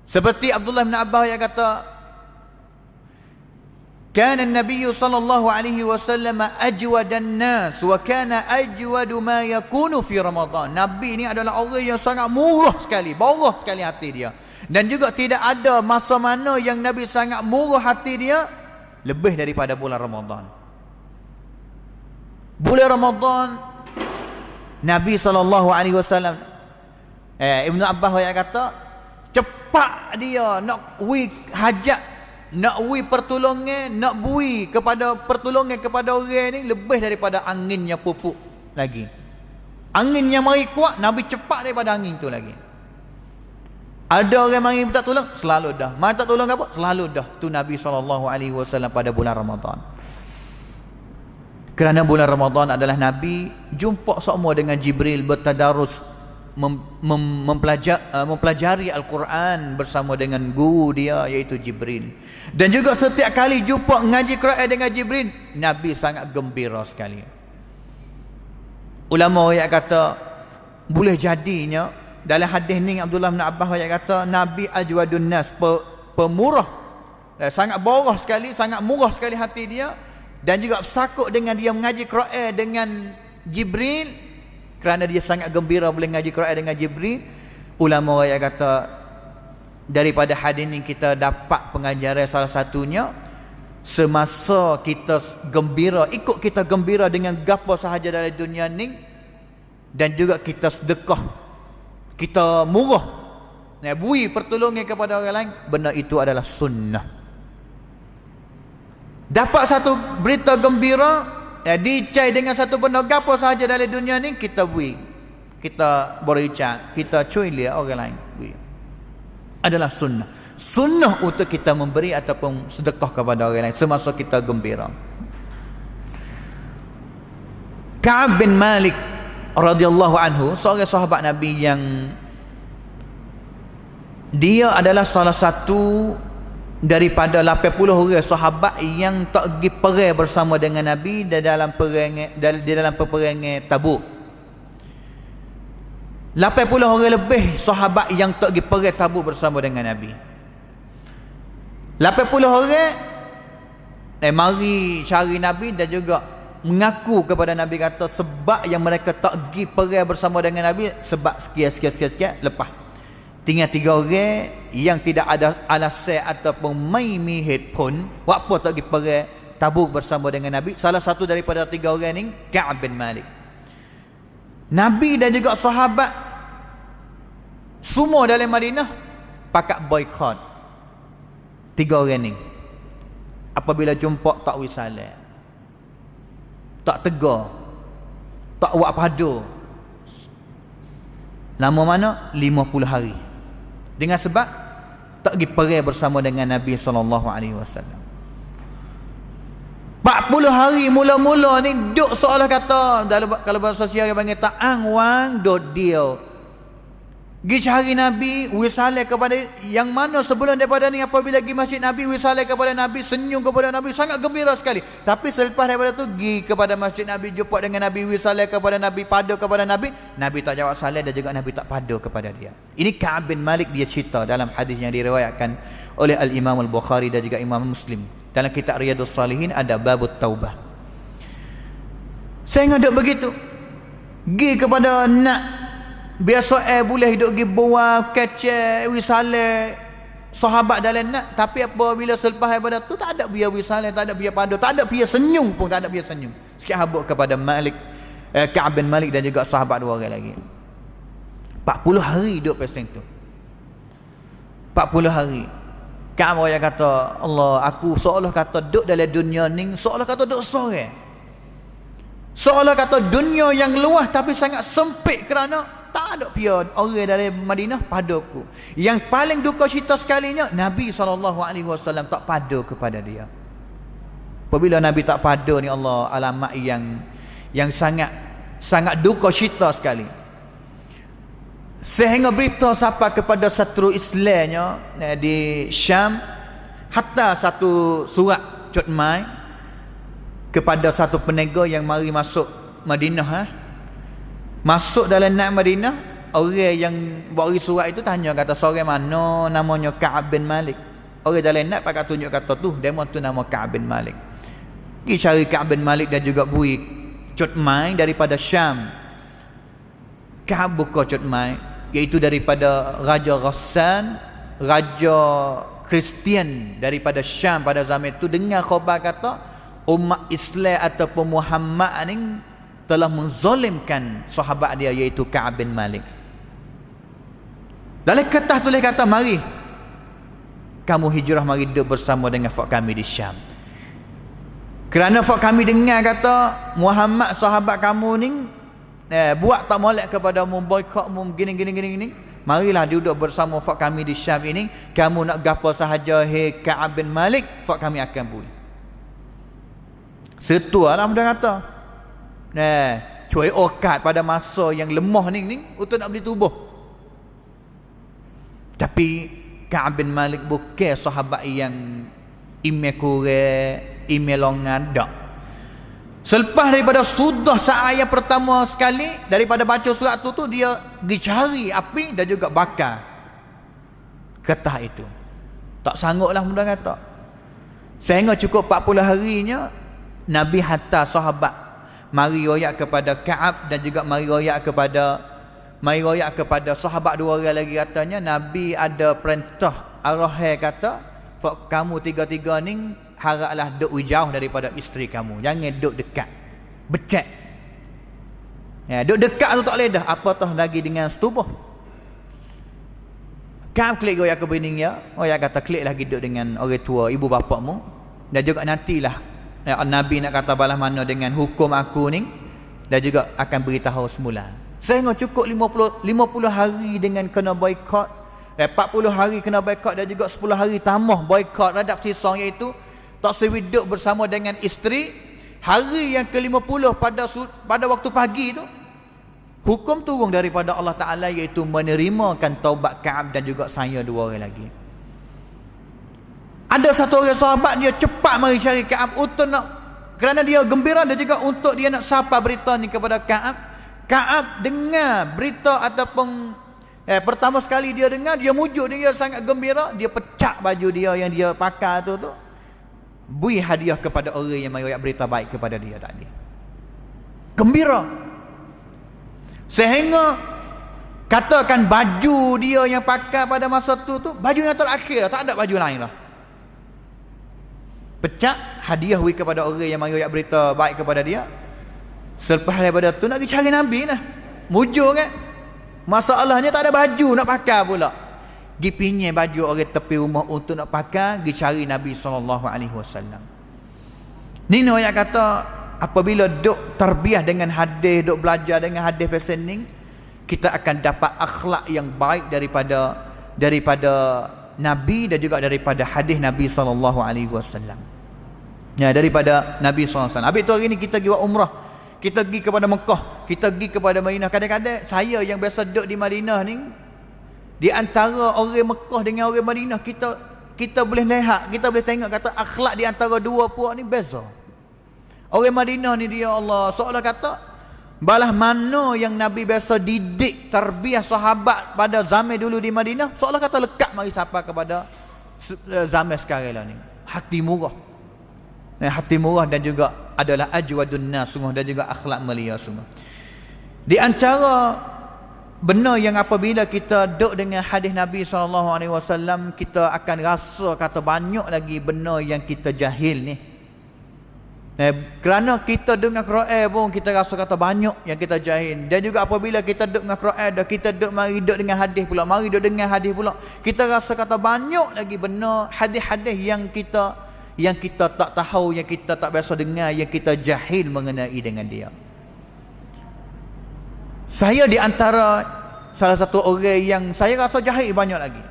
Seperti Abdullah bin Abbas yang kata, kana an-nabiy sallallahu alaihi wasallam ajwadan nas wa kana ajwadu ma yakunu fi Ramadan. Nabi ni adalah orang yang sangat murah sekali, borah sekali hati dia. Dan juga tidak ada masa mana yang Nabi sangat murah hati dia lebih daripada bulan Ramadan. Bulan Ramadan Nabi SAW, Ibnu Abbas yang kata, cepat dia nak wi hajat, nak wi pertolongan, nak bui kepada pertolongan kepada orang ni lebih daripada anginnya pupuk lagi. Angin yang mari kuat, Nabi cepat daripada angin tu lagi. Ada orang mari minta tolong, selalu dah. Mari tak tolong apa? Selalu dah. Tu Nabi SAW pada bulan Ramadan. Kerana bulan Ramadan adalah Nabi jumpa semua dengan Jibril, bertadarus, mempelajari Al-Quran bersama dengan guru dia iaitu Jibril. Dan juga setiap kali jumpa ngaji Quran dengan Jibril, Nabi sangat gembira sekali. Ulama yang kata boleh jadinya dalam hadis ni Abdullah bin Abbas yang kata Nabi ajwadun nas, pemurah, sangat borah sekali, sangat murah sekali hati dia. Dan juga sakut dengan dia mengaji Quran dengan Jibril, kerana dia sangat gembira boleh mengaji Quran dengan Jibril. Ulama yang kata daripada hadis ni kita dapat pengajaran salah satunya, semasa kita gembira, ikut kita gembira dengan gapo sahaja dalam dunia ni, dan juga kita sedekah, kita murah, bui pertolongan kepada orang lain, benda itu adalah sunnah. Dapat satu berita gembira, dicai dengan satu benda gapo sahaja dalam dunia ni, kita bui, kita berucap, kita cuy lihat orang lain, bui. Adalah sunnah. Sunnah untuk kita memberi ataupun sedekah kepada orang lain semasa kita gembira. Ka'ab bin Malik radhiyallahu anhu, seorang sahabat Nabi yang dia adalah salah satu daripada 80 orang sahabat yang tak pergi perang bersama dengan Nabi di dalam peperangan Tabuk. 80 orang lebih sahabat yang tak pergi perang Tabuk bersama dengan Nabi. 80 orang mari cari Nabi dan juga mengaku kepada Nabi, kata sebab yang mereka tak pergi perang bersama dengan Nabi sebab sekian lepas. Tinggal 3 orang yang tidak ada alasan ataupun mihit pun apa tak pergi perang Tabuk bersama dengan Nabi. Salah satu daripada 3 orang ni Ka'ab bin Malik. Nabi dan juga sahabat semua dalam Madinah pakat boykot 3 orang ni. Apabila jumpa tak wisalah, tak tegar, tak buat padu. Lama mana? 50 hari. Dengan sebab tak pergi perang bersama dengan Nabi SAW. 40 hari mula-mula ni duk seolah kata, kalau bahasa sosial panggil tak angwang duk dia pergi cari Nabi, wisalah kepada yang mana sebelum daripada ni apabila pergi masjid Nabi, wisalah kepada Nabi, senyum kepada Nabi, sangat gembira sekali. Tapi selepas daripada tu pergi kepada masjid Nabi, jumpa dengan Nabi, wisalah kepada Nabi, padu kepada Nabi, Nabi tak jawab salam dan juga Nabi tak padu kepada dia. Ini Ka'ab bin Malik, dia cerita dalam hadis yang diriwayatkan oleh Al-Imam Al-Bukhari dan juga Imam Muslim. Dalam kitab Riyadhus Salihin ada babut taubah. Saya ingat begitu, pergi kepada nak biasa boleh hidup pergi buang kecek wisalah sahabat dalam nak, tapi apabila selepas daripada tu tak ada biar wisalah, tak ada biar padu, tak ada biar senyum pun, tak ada biar senyum. Sikit habuk kepada Ka'ab bin Malik dan juga sahabat 2 orang lagi. 40 hari hidup pasal tu. 40 hari. Ka'ab royak kata, Allah, aku seolah kata duduk dalam dunia ni, seolah kata duduk sore. Seolah kata dunia yang luas tapi sangat sempit kerana tak ada pia orang dari Madinah pada aku. Yang paling duka cita sekalinya, Nabi SAW tak pada kepada dia. Apabila Nabi tak pada ni, Allah, alamat yang sangat duka cita sekali. Sehingga berita sampai kepada satu Islamnya di Syam, hatta satu surat cutmai kepada satu peniaga yang mari masuk Madinah. Masuk dalam nak Madinah, orang yang beri surat itu tanya, kata seorang mana namanya Ka'ab bin Malik. Orang dalam nak pakai tunjuk kata tu, demo tu nama Ka'ab bin Malik. Pergi cari Ka'ab bin Malik dan juga bui cutmai daripada Syam. Ka'ab buka cutmai, iaitu daripada Raja Ghassan, Raja Kristian daripada Syam pada zaman itu, dengar khabar kata umat Islam ataupun Muhammad ni telah menzalimkan sahabat dia iaitu Ka'ab bin Malik. Dalam kertas tulis kata, mari kamu hijrah, mari duduk bersama dengan fak kami di Syam. Kerana fak kami dengar kata Muhammad sahabat kamu ni buat tak molek kepada mu, boykot mu, gini. Marilah duduk bersama fak kami di Syam ini. Kamu nak gapo sahaja, hei Ka'ab bin Malik, fak kami akan bui. Setua lah mudah kata. Cuai okat pada masa yang lemah ni untuk nak beli tubuh. Tapi Ka'ab bin Malik bukan sahabat yang ime kurang, ime longan, tak. Selepas daripada sudah ayat pertama sekali daripada baca surat tu dia pergi cari api dan juga bakar kertas itu. Tak sanggup lah mudah kata. Sehingga cukup 40 harinya Nabi hantar sahabat mari royak kepada Ka'ab dan juga mari royak kepada sahabat dua orang lagi, katanya Nabi ada perintah arahai kata kamu tiga-tiga ni haraplah duduk jauh daripada isteri kamu, jangan duduk dekat, becek. Duduk dekat tu tak boleh dah, apatah lagi dengan setubuh. Ka'ab klik royak ke bininya, royak kata klik lagi duduk dengan orang tua ibu bapakmu, dan juga nantilah Nabi nak kata balas mana dengan hukum aku ni, dan juga akan beritahu semula. Sehingga cukup 50 hari dengan kena boykot, 40 hari kena boykot dan juga 10 hari tambah boykot radap sisang, iaitu tak sewiduk bersama dengan isteri. Hari yang ke-50 pada waktu pagi tu, hukum turun daripada Allah Ta'ala, iaitu menerimakan taubat Ka'ab dan juga saya dua orang lagi. Ada satu orang sahabat dia cepat mari cari Ka'ab untuk nak, kerana dia gembira dan juga untuk dia nak sapa berita ni kepada Ka'ab. Ka'ab dengar berita ataupun pertama sekali dia dengar, dia mujuk, dia sangat gembira, dia pecah baju dia yang dia pakai tu bui hadiah kepada orang yang mari berita baik kepada dia tadi. Gembira. Sehingga katakan baju dia yang pakai pada masa tu baju yang terakhir, tak ada baju lain lah. Pecah hadiah wi kepada orang yang mari berita baik kepada dia. Selepas daripada tu nak pergi cari Nabi lah, mujur kan. Masalahnya tak ada baju nak pakai pula. Pergi pinjam baju orang tepi rumah untuk nak pakai, pergi cari Nabi SAW. Ni yang kata apabila duk tarbiyah dengan hadis, duk belajar dengan hadis pesan ni, kita akan dapat akhlak yang baik daripada Nabi dan juga daripada hadis Nabi SAW. Ya, daripada Nabi SAW. Habis tu hari ni kita pergi buat umrah, kita pergi kepada Mekah, kita pergi kepada Madinah. Kadang-kadang saya yang biasa duduk di Madinah ni, di antara orang Mekah dengan orang Madinah, kita boleh lihat, kita boleh tengok kata akhlak di antara dua puak ni beza. Orang Madinah ni dia Allah, seolah kata balah mana yang Nabi biasa didik tarbiyah sahabat pada zaman dulu di Madinah, seolah kata lekat mari sapa kepada zaman sekarang lah ni. Hati murah. Hati murah dan juga adalah ajwadun nas sungguh, dan juga akhlak mulia sungguh. Di antara benar yang apabila kita duduk dengan hadis Nabi SAW, kita akan rasa kata banyak lagi benar yang kita jahil ni. Kerana kita dengar Quran pun kita rasa kata banyak yang kita jahil. Dan juga apabila kita dengar Quran dah, kita mari duduk dengan hadis pula, mari duduk dengan hadis pula, kita rasa kata banyak lagi benar hadis-hadis yang kita tak tahu, yang kita tak biasa dengar, yang kita jahil mengenai dengan dia. Saya di antara salah satu orang yang saya rasa jahil banyak lagi.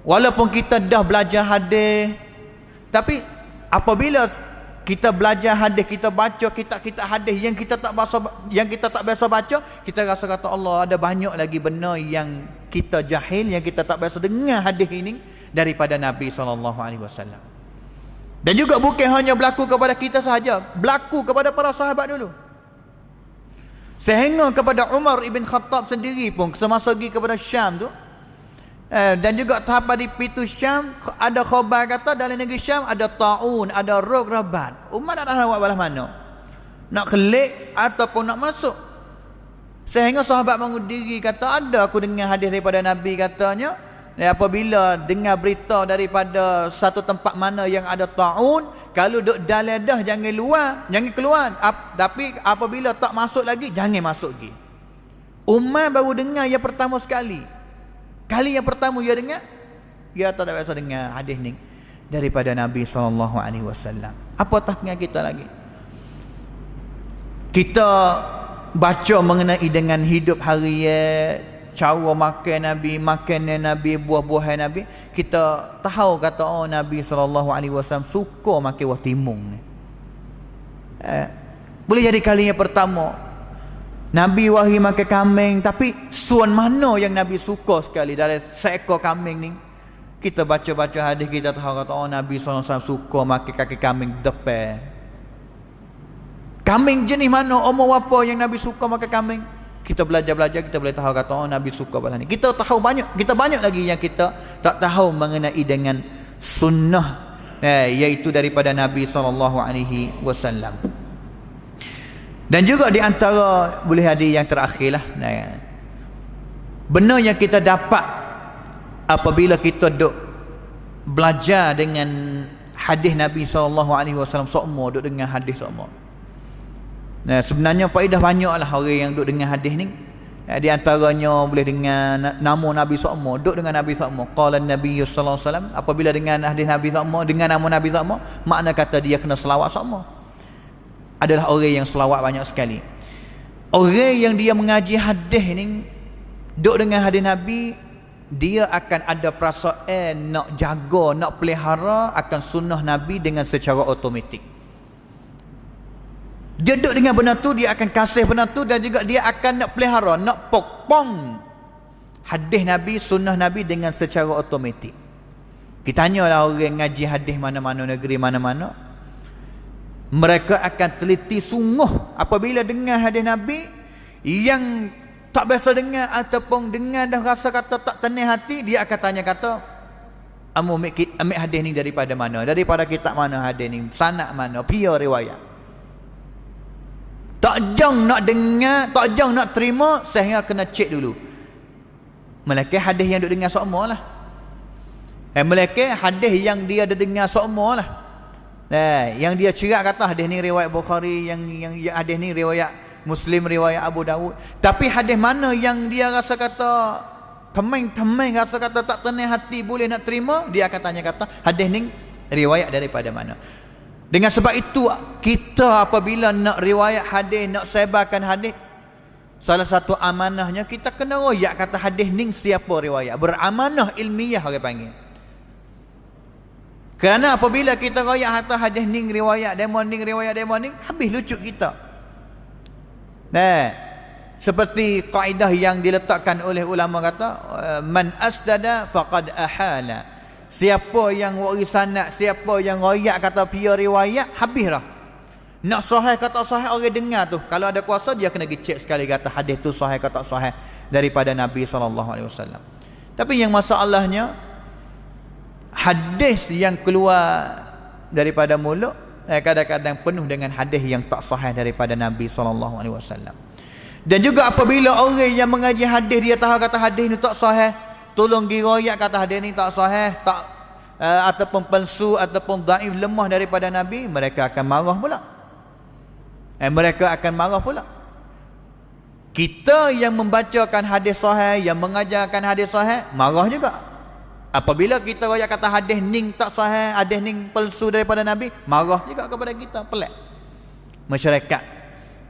Walaupun kita dah belajar hadis, tapi apabila kita belajar hadis, kita baca kitab-kitab hadis yang kita tak biasa baca, kita rasa kata Allah, ada banyak lagi benar yang kita jahil, yang kita tak biasa dengar hadis ini daripada Nabi SAW. Dan juga bukan hanya berlaku kepada kita sahaja, berlaku kepada para sahabat dulu. Sehingga kepada Umar ibn Khattab sendiri pun semasa pergi kepada Syam tu, dan juga tahap di pintu Syam, ada khabar kata dalam negeri Syam ada ta'un, ada rog rabat. Umar tak tahu belah mana, nak kelik ataupun nak masuk. Sehingga sahabat bangun diri kata, ada aku dengar hadis daripada Nabi katanya, apabila dengar berita daripada satu tempat mana yang ada ta'un, kalau duduk dalam dah jangan keluar, tapi apabila tak masuk lagi, jangan masuk lagi. Umar baru dengar yang pertama sekali. Kali yang pertama dia dengar, dia tak biasa dengar hadis ni daripada Nabi SAW. Apatah dengan kita lagi? Kita baca mengenai dengan hidup harian, cara makan Nabi, makanan Nabi, buah-buahan Nabi, kita tahu kata Nabi SAW suka makan buah timun ni. Boleh jadi kali yang pertama Nabi wahi makan kambing, tapi suan mana yang Nabi suka sekali dalam seekor kambing ni? Kita baca-baca hadis, kita tahu kata Nabi SAW suka makan kaki kambing depan. Kambing jenis mana, umur apa yang Nabi suka makan kambing? Kita belajar-belajar, kita boleh tahu kata Nabi suka balas ni. Kita tahu banyak, kita banyak lagi yang kita tak tahu mengenai dengan sunnah, iaitu daripada Nabi SAW. Dan juga di antara boleh ada yang terakhirlah, benar yang kita dapat apabila kita duk belajar dengan hadis Nabi SAW semua, duk dengan hadis semua. Sebenarnya faedah banyaklah orang yang duk dengan hadis ni. Di antaranya boleh dengan nama Nabi SAW, duk dengan Nabi SAW. Qala Nabi sallallahu alaihi wasallam, apabila dengan hadis Nabi SAW, dengan nama Nabi SAW, makna kata dia kena selawat semua. Adalah orang yang selawat banyak sekali. Orang yang dia mengaji hadis ni, duk dengan hadis Nabi, dia akan ada perasaan nak jaga, nak pelihara akan sunnah Nabi dengan secara automatik. Dia duduk dengan benda tu, dia akan kasih benda tu, dan juga dia akan nak pelihara, nak pokpong hadis Nabi, sunnah Nabi dengan secara automatik. Kita tanyalah orang ngaji hadis mana-mana negeri mana-mana, mereka akan teliti sungguh apabila dengar hadis Nabi yang tak biasa dengar ataupun dengar dah rasa kata tak tenang hati, dia akan tanya kata, ambil hadis ni daripada mana, daripada kitab mana hadis ni, sanad mana, pia riwayat. Tak jang nak dengar, tak jang nak terima, sehingga kena cek dulu. Melaka hadis yang duk dengar semua lah. Melaka hadis yang dia ada dengar semua lah. Yang dia cerak kata hadis ni riwayat Bukhari, yang hadis ni riwayat Muslim, riwayat Abu Dawud. Tapi hadis mana yang dia rasa kata temeng-temeng, rasa kata tak tenang hati, boleh nak terima, dia akan tanya kata hadis ni riwayat daripada mana. Dengan sebab itu, kita apabila nak riwayat hadis, nak sebarkan hadis, salah satu amanahnya kita kena royak kata hadis ni siapa riwayat. Beramanah ilmiah orang panggil. Kerana apabila kita royak harta hadis ni riwayat demon ni, riwayat demon ni, habis lucu kita. Seperti kaedah yang diletakkan oleh ulama kata, man asdada faqad ahala. Siapa yang waris sanad, siapa yang royak kata pia riwayat, habis dah. Nak sahih kata sahih, orang dengar tu, kalau ada kuasa dia kena pergi cek sekali kata hadis tu sahih kata sahih daripada Nabi SAW. Tapi yang masalahnya, hadis yang keluar daripada mulut kadang-kadang penuh dengan hadis yang tak sahih daripada Nabi SAW. Dan juga apabila orang yang mengaji hadis, dia tahu kata hadis ni tak sahih, tolong diroyak kata hadis ni tak sahih, tak ataupun palsu ataupun dhaif, lemah daripada Nabi, mereka akan marah pula. Mereka akan marah pula. Kita yang membacakan hadis sahih, yang mengajarkan hadis sahih, marah juga. Apabila kita royak kata hadis ning tak sahih, hadis ning palsu daripada Nabi, marah juga kepada kita. Pelik masyarakat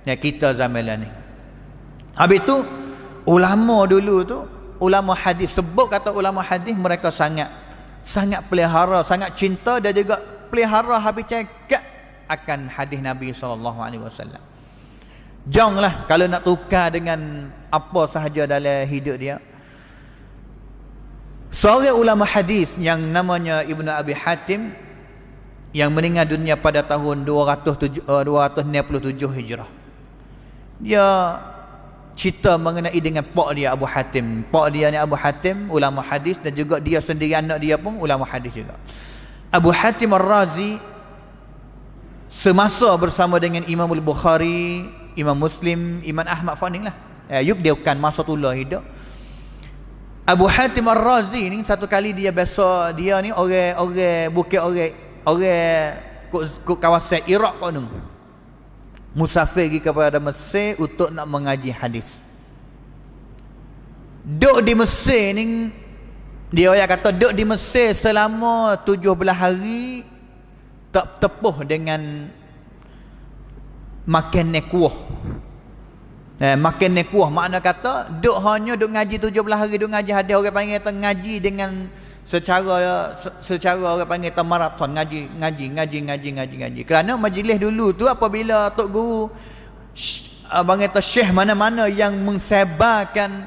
ya kita zaman ni. Habis tu ulama dulu tu, ulama hadis, sebut kata ulama hadis, mereka sangat pelihara, sangat cinta dan juga pelihara habis cakap akan hadis Nabi SAW. Janganlah kalau nak tukar dengan apa sahaja dalam hidup dia. Seorang ulama hadis yang namanya Ibnu Abi Hatim, yang meninggal dunia pada tahun 267 Hijrah. Dia cerita mengenai dengan pak dia Abu Hatim. Pak dia ni Abu Hatim, ulama hadis, dan juga dia sendiri anak dia pun ulama hadis juga. Abu Hatim Ar-Razi semasa bersama dengan Imam Al-Bukhari, Imam Muslim, Imam Ahmad Faning lah. Yuk dia bukan masa tula hidup. Abu Hatim Ar-Razi ni satu kali dia biasa, dia ni orang bukan orang kawasan Iraq kau ni. Musafir pergi kepada Mesir untuk nak mengaji hadis. Duduk di Mesir ni, dia kata duduk di Mesir selama 17 hari tak tepuh dengan makan kuah. Makan kuah makna kata duk hanya duk ngaji 17 hari, duk ngaji hadis, orang panggil kata ngaji dengan secara orang panggil kata maraton, ngaji. Kerana majlis dulu tu apabila tok guru abang kata syekh mana-mana yang mengsebarkan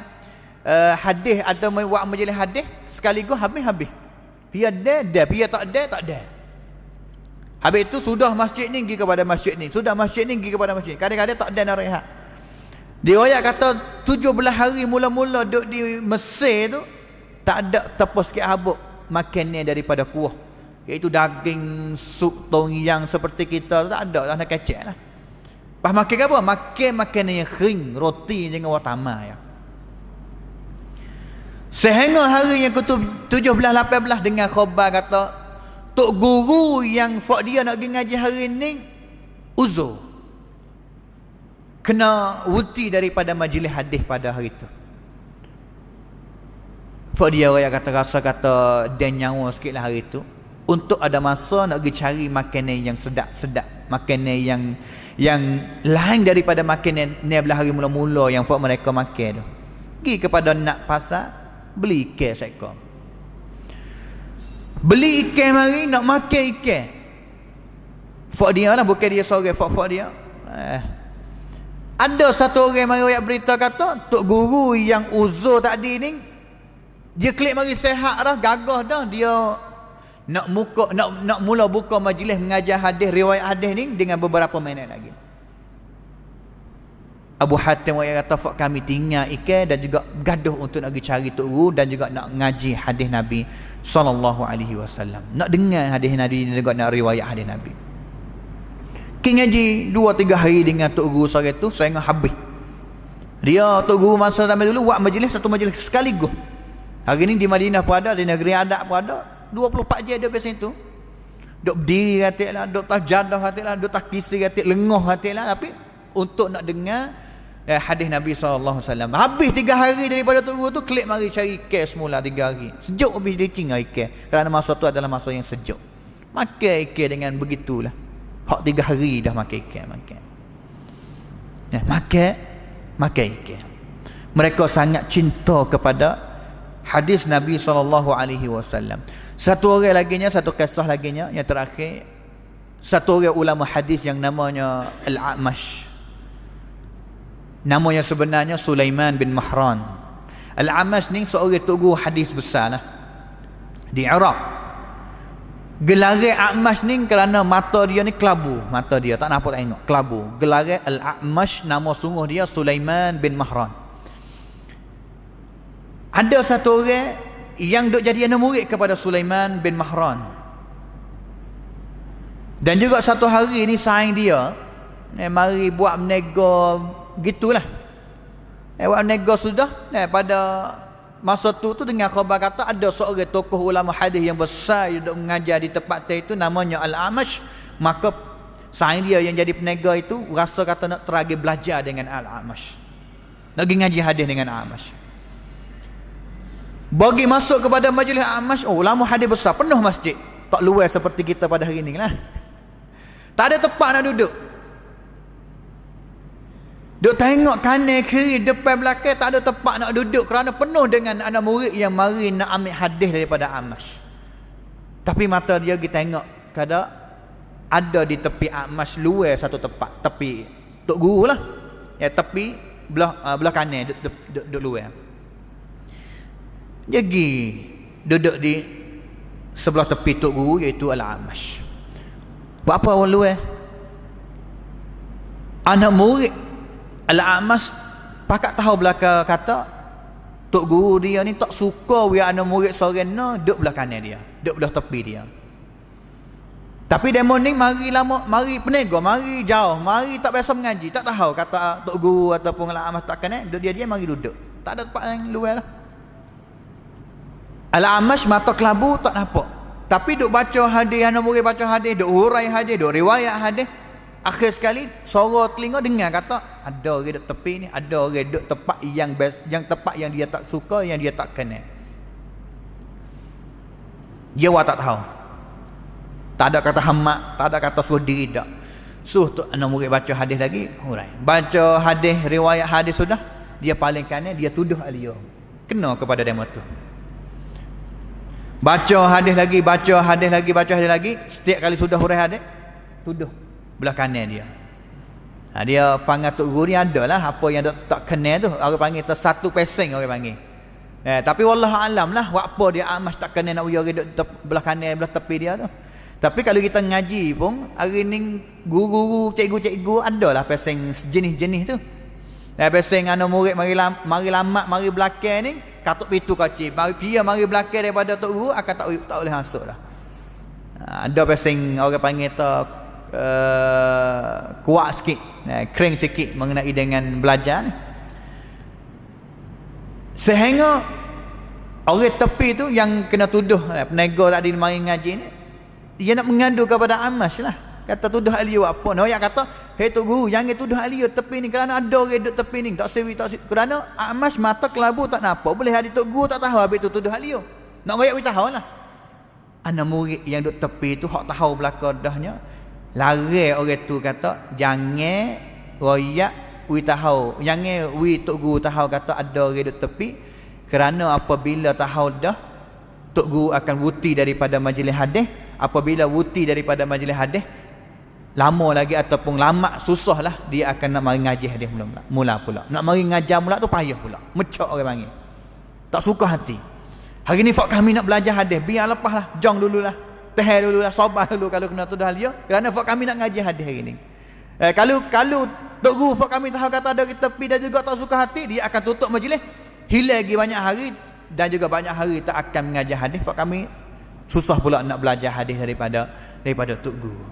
hadis atau buat majlis hadis sekaligus habis. Dia tak ada. Habis itu sudah masjid ni pergi kepada masjid ni, sudah masjid ni pergi kepada masjid. Kadang-kadang tak ada nak rehat. Dia kata 17 hari mula-mula duduk di Mesir tu tak ada tepus sikit habuk makannya daripada kuah, iaitu daging sup tom yang seperti kita tu tak ada, tak nak kecek lah. Pas makan apa? Makan makanan yang kering, roti dengan watama ya. Sehingga hari yang ke-17-18 dengan khabar kata tok guru yang fak dia nak pergi ngaji hari ni uzur, kena wuti daripada majlis hadis pada hari tu. Fak dia rasa kata dia nyawa sikit lah hari tu, untuk ada masa nak pergi cari makanan yang sedap-sedap, makanan yang lain daripada makanan ni belah hari mula-mula yang fak mereka makan tu. Pergi kepada nak pasar, beli ikan seekor. Beli ikan mari nak makan ikan. Fak dia lah, bukan dia seorang, fak dia. Ada satu orang mari berita kata tok guru yang uzur tadi ni dia klik mari sehat dah, gagah dah, dia nak mula buka majlis mengajar hadis, riwayat hadis ni dengan beberapa minit lagi. Abu Hatim kata fak kami tinggal ikan dan juga gaduh untuk nak pergi cari tok guru dan juga nak ngaji hadis Nabi SAW. Nak dengar hadis Nabi dan juga nak riwayat hadis Nabi. Ngaji 2-3 hari dengan tok guru sore tu sehingga habis. Dia tok guru masa zaman dulu buat majlis, satu majlis sekaligus. Hari ni di Madinah pun ada, di negeri adat pun ada. 24 jam dia biasa itu. Duk berdiri katik lah, duk tajadah katik lah, duk takisi katik, lengoh katik lah. Tapi untuk nak dengar hadis Nabi SAW. Habis 3 hari daripada tok guru tu, klik mari cari ikan semula 3 hari. Sejuk habis dia tinggal ikan. Kerana masa tu adalah masa yang sejuk. Makan ikan dengan begitulah. Hak 3 hari dah makan ikan. Makan ikan. Mereka sangat cinta kepada hadis Nabi SAW. Satu orang laginya, satu kisah laginya yang terakhir, satu orang ulama hadis yang namanya Al-A'mash. Namanya sebenarnya Sulaiman bin Mahran. Al-A'mash ni seorang tok guru hadis besar lah di Iraq. Gelaran A'mash ni kerana mata dia ni kelabu, mata dia tak nampak tengok, kelabu. Gelaran Al-A'mash, nama sungguh dia Sulaiman bin Mahran. Ada satu orang yang duk jadi anak murid kepada Sulaiman bin Mahran. Dan juga satu hari ni saing dia mari buat menego gitulah. Buat menego sudah pada masa tu dengan khabar kata ada seorang tokoh ulama hadis yang besar yang duduk mengajar di tempat itu namanya Al-Amash. Maka saing dia yang jadi peniaga itu rasa kata nak teragi belajar dengan Al-Amash, nak pergi ngaji hadis dengan Al-Amash. Bagi masuk kepada majlis Al-Amash, ulama hadis besar, penuh masjid, tak luas seperti kita pada hari ni lah. Tak ada tempat nak duduk. Duk tengok kanan kiri depan belakang, tak ada tempat nak duduk kerana penuh dengan anak murid yang mari nak ambil hadis daripada Amash. Tapi mata dia pergi tengok kada ada di tepi Amash luar satu tempat, tepi tok guru lah. Ya, tepi belah kanan duduk luar. Dia pergi duduk di sebelah tepi tok guru iaitu Al-Amash. Buat apa orang luar? Anak murid Al-Amash pakat tahu belaka kata tok guru dia ni tak suka biar anak murid seorang no duduk belah kanan dia, duduk belah tepi dia. Tapi demo ni mari lama, mari peniaga, mari jauh, mari tak biasa mengaji, tak tahu kata tok guru ataupun Al-Amash tak kenal, duduk dia mari duduk. Tak ada tempat yang luar lah. Al-Amash mata kelabu tak nampak. Tapi duk baca hadis, anak murid baca hadis, duk urai hadis, duk riwayat hadis. Akhir sekali suara telinga dengar kata ada orang duduk tepi ni, ada orang duduk tempat yang best, yang tempat yang dia tak suka, yang dia tak kenal. Dia tak tahu. Tak ada kata hamak, tak ada kata suruh diri tak. Suruh tu anak murid baca hadis lagi, urai. Baca hadis, riwayat hadis sudah, dia paling kanan, dia tuduh aliyah. Kena kepada demo tu. Baca hadis lagi, baca hadis lagi, baca hadis lagi, setiap kali sudah urai hadis, tuduh belah kanan dia. Dia panggil tok guru ni adalah apa yang tak kenal tu, orang panggil tu satu pesing orang panggil. Tapi wallahu alam lah apa dia Amash tak kenal nak ujar duduk belah kanan belah tepi dia tu. Tapi kalau kita ngaji pun hari ni guru-guru, cikgu-cikgu adalah pesing jenis-jenis tu. Pesing anak murid mari lamat mari belakang ni katuk pintu kacil, mari pia mari belakang daripada tok guru akan tak boleh masuk dah. Ada pesing orang panggil tu kuat sikit, kering sikit mengenai dengan belajar ni. Sehingga orang tepi tu yang kena tuduh peniaga tadi mari ngaji ni, dia nak mengadu kepada Amash lah, kata tuduh aliyah apa. Noyak kata, hei tok guru jangan tuduh aliyah tepi ni kerana ada orang duduk tepi ni tak sewi kerana Amash mata kelabu tak nampak, boleh ada tok guru tak tahu habis tu tuduh aliyah. Nak royak we tahu lah. Anak murid yang duduk tepi tu hak tahu belaka dahnya, lari orang tu kata jangan royak we tahu, jangan we tok guru tahu kata ada orang duduk tepi, kerana apabila tahu dah tok guru akan wuti daripada majlis hadis. Apabila wuti daripada majlis hadis, lama lagi ataupun lama susahlah dia akan nak mari ngaji hadis mula pula. Nak mari ngajar mula tu payah pula. Mecak orang panggil. Tak suka hati. Hari ni fak kami nak belajar hadis, biar lepaslah, jong dululah. Tahan dululah, sabar dulu kalau kena tuduh dia, kerana fak kami nak ngaji hadis hari ni. Kalau tok guru fak kami tahu kata ada kita tepi dan juga tak suka hati, dia akan tutup majlis. Hilang lagi banyak hari dan juga banyak hari tak akan mengajar hadis. Fak kami susah pula nak belajar hadis daripada tok guru.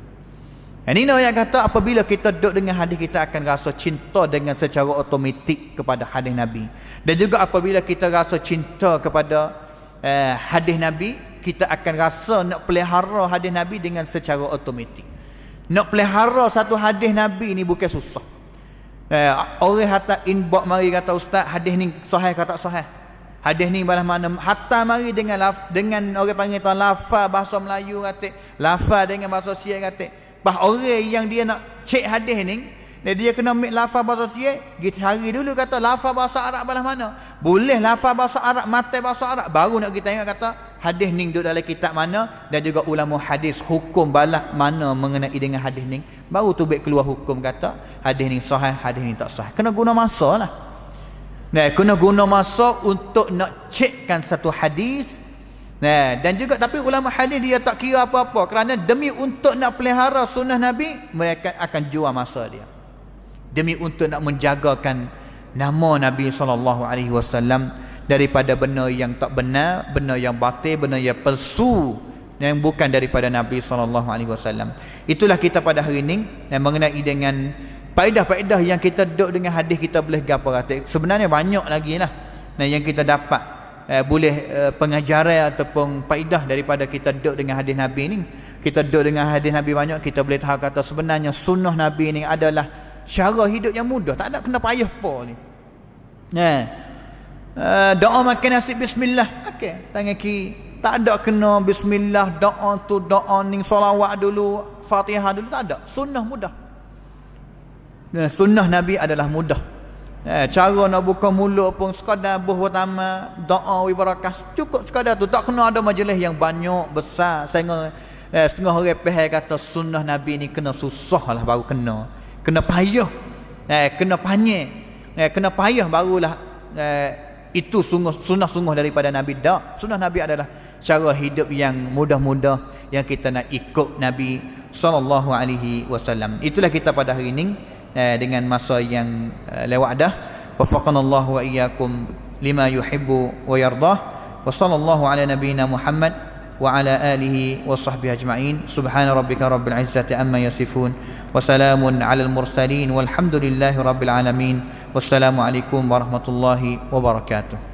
Ini yang kata apabila kita duduk dengan hadis, kita akan rasa cinta dengan secara automatik kepada hadis Nabi. Dan juga apabila kita rasa cinta kepada hadis Nabi, kita akan rasa nak pelihara hadis Nabi dengan secara automatik. Nak pelihara satu hadis Nabi ni bukan susah. Orang hantar inbox mari kata ustaz hadis ni sahih ke tak sahih. Hadis ni balas mana, hatta mari dengan orang panggil tuan lafaz bahasa Melayu kata, lafaz dengan bahasa Siak kata. Bah orang yang dia nak cek hadis ni, dia kena ambil lafaz bahasa Siak, kita cari dulu kata lafaz bahasa Arab balas mana. Boleh lafaz bahasa Arab, matan bahasa Arab, baru nak kita tengok kata hadis ni duduk dalam kitab mana, dan juga ulama hadis hukum balas mana mengenai dengan hadis ni. Baru tu baik keluar hukum kata hadis ni sahih, hadis ni tak sahih. Kena guna masa lah. Kena guna masa untuk nak cekkan satu hadis. Dan juga tapi ulama hadis dia tak kira apa-apa, kerana demi untuk nak pelihara sunnah Nabi, mereka akan jual masa dia. Demi untuk nak menjagakan nama Nabi SAW daripada benda yang tak benar, benda yang batil, benda yang palsu, yang bukan daripada Nabi SAW. Itulah kita pada hari ini yang mengenai dengan faedah-faedah yang kita duduk dengan hadis, kita boleh gapo kata. Sebenarnya banyak lagi lah yang kita dapat boleh pengajaran ataupun faedah daripada kita duduk dengan hadis Nabi ni. Kita duduk dengan hadis Nabi banyak, kita boleh tahu kata sebenarnya sunnah Nabi ni adalah cara hidup yang mudah, tak ada kena payah apa ni. Doa makan nasi bismillah, okey, tangan kiri, tak ada kena bismillah, doa tu doa ni solawat dulu, Fatihah dulu, tak ada. Sunnah mudah. Sunnah Nabi adalah mudah. Cara nak buka mulut pun sekadar buh pertama, doa wibarakah, cukup sekadar tu, tak kena ada majlis yang banyak besar sehingga setengah orang faham kata sunnah Nabi ni kena susah lah baru kena payah, kena panjang, kena payah barulah itu sunnah sungguh daripada Nabi. Tak, sunnah Nabi adalah cara hidup yang mudah-mudah yang kita nak ikut Nabi SAW. Itulah kita pada hari ini dengan masa yang lewat dah. Waffaqanallahu wa iyyakum lima yuhibbu wa yardah. Wa sallallahu ala nabiyyina Muhammad wa ala alihi wa sahbihi ajma'in. Subhana rabbika rabbil izzati amma yasifun wa salamun alal mursalin walhamdulillahi rabbil alamin. Wassalamu alaikum warahmatullahi wabarakatuh.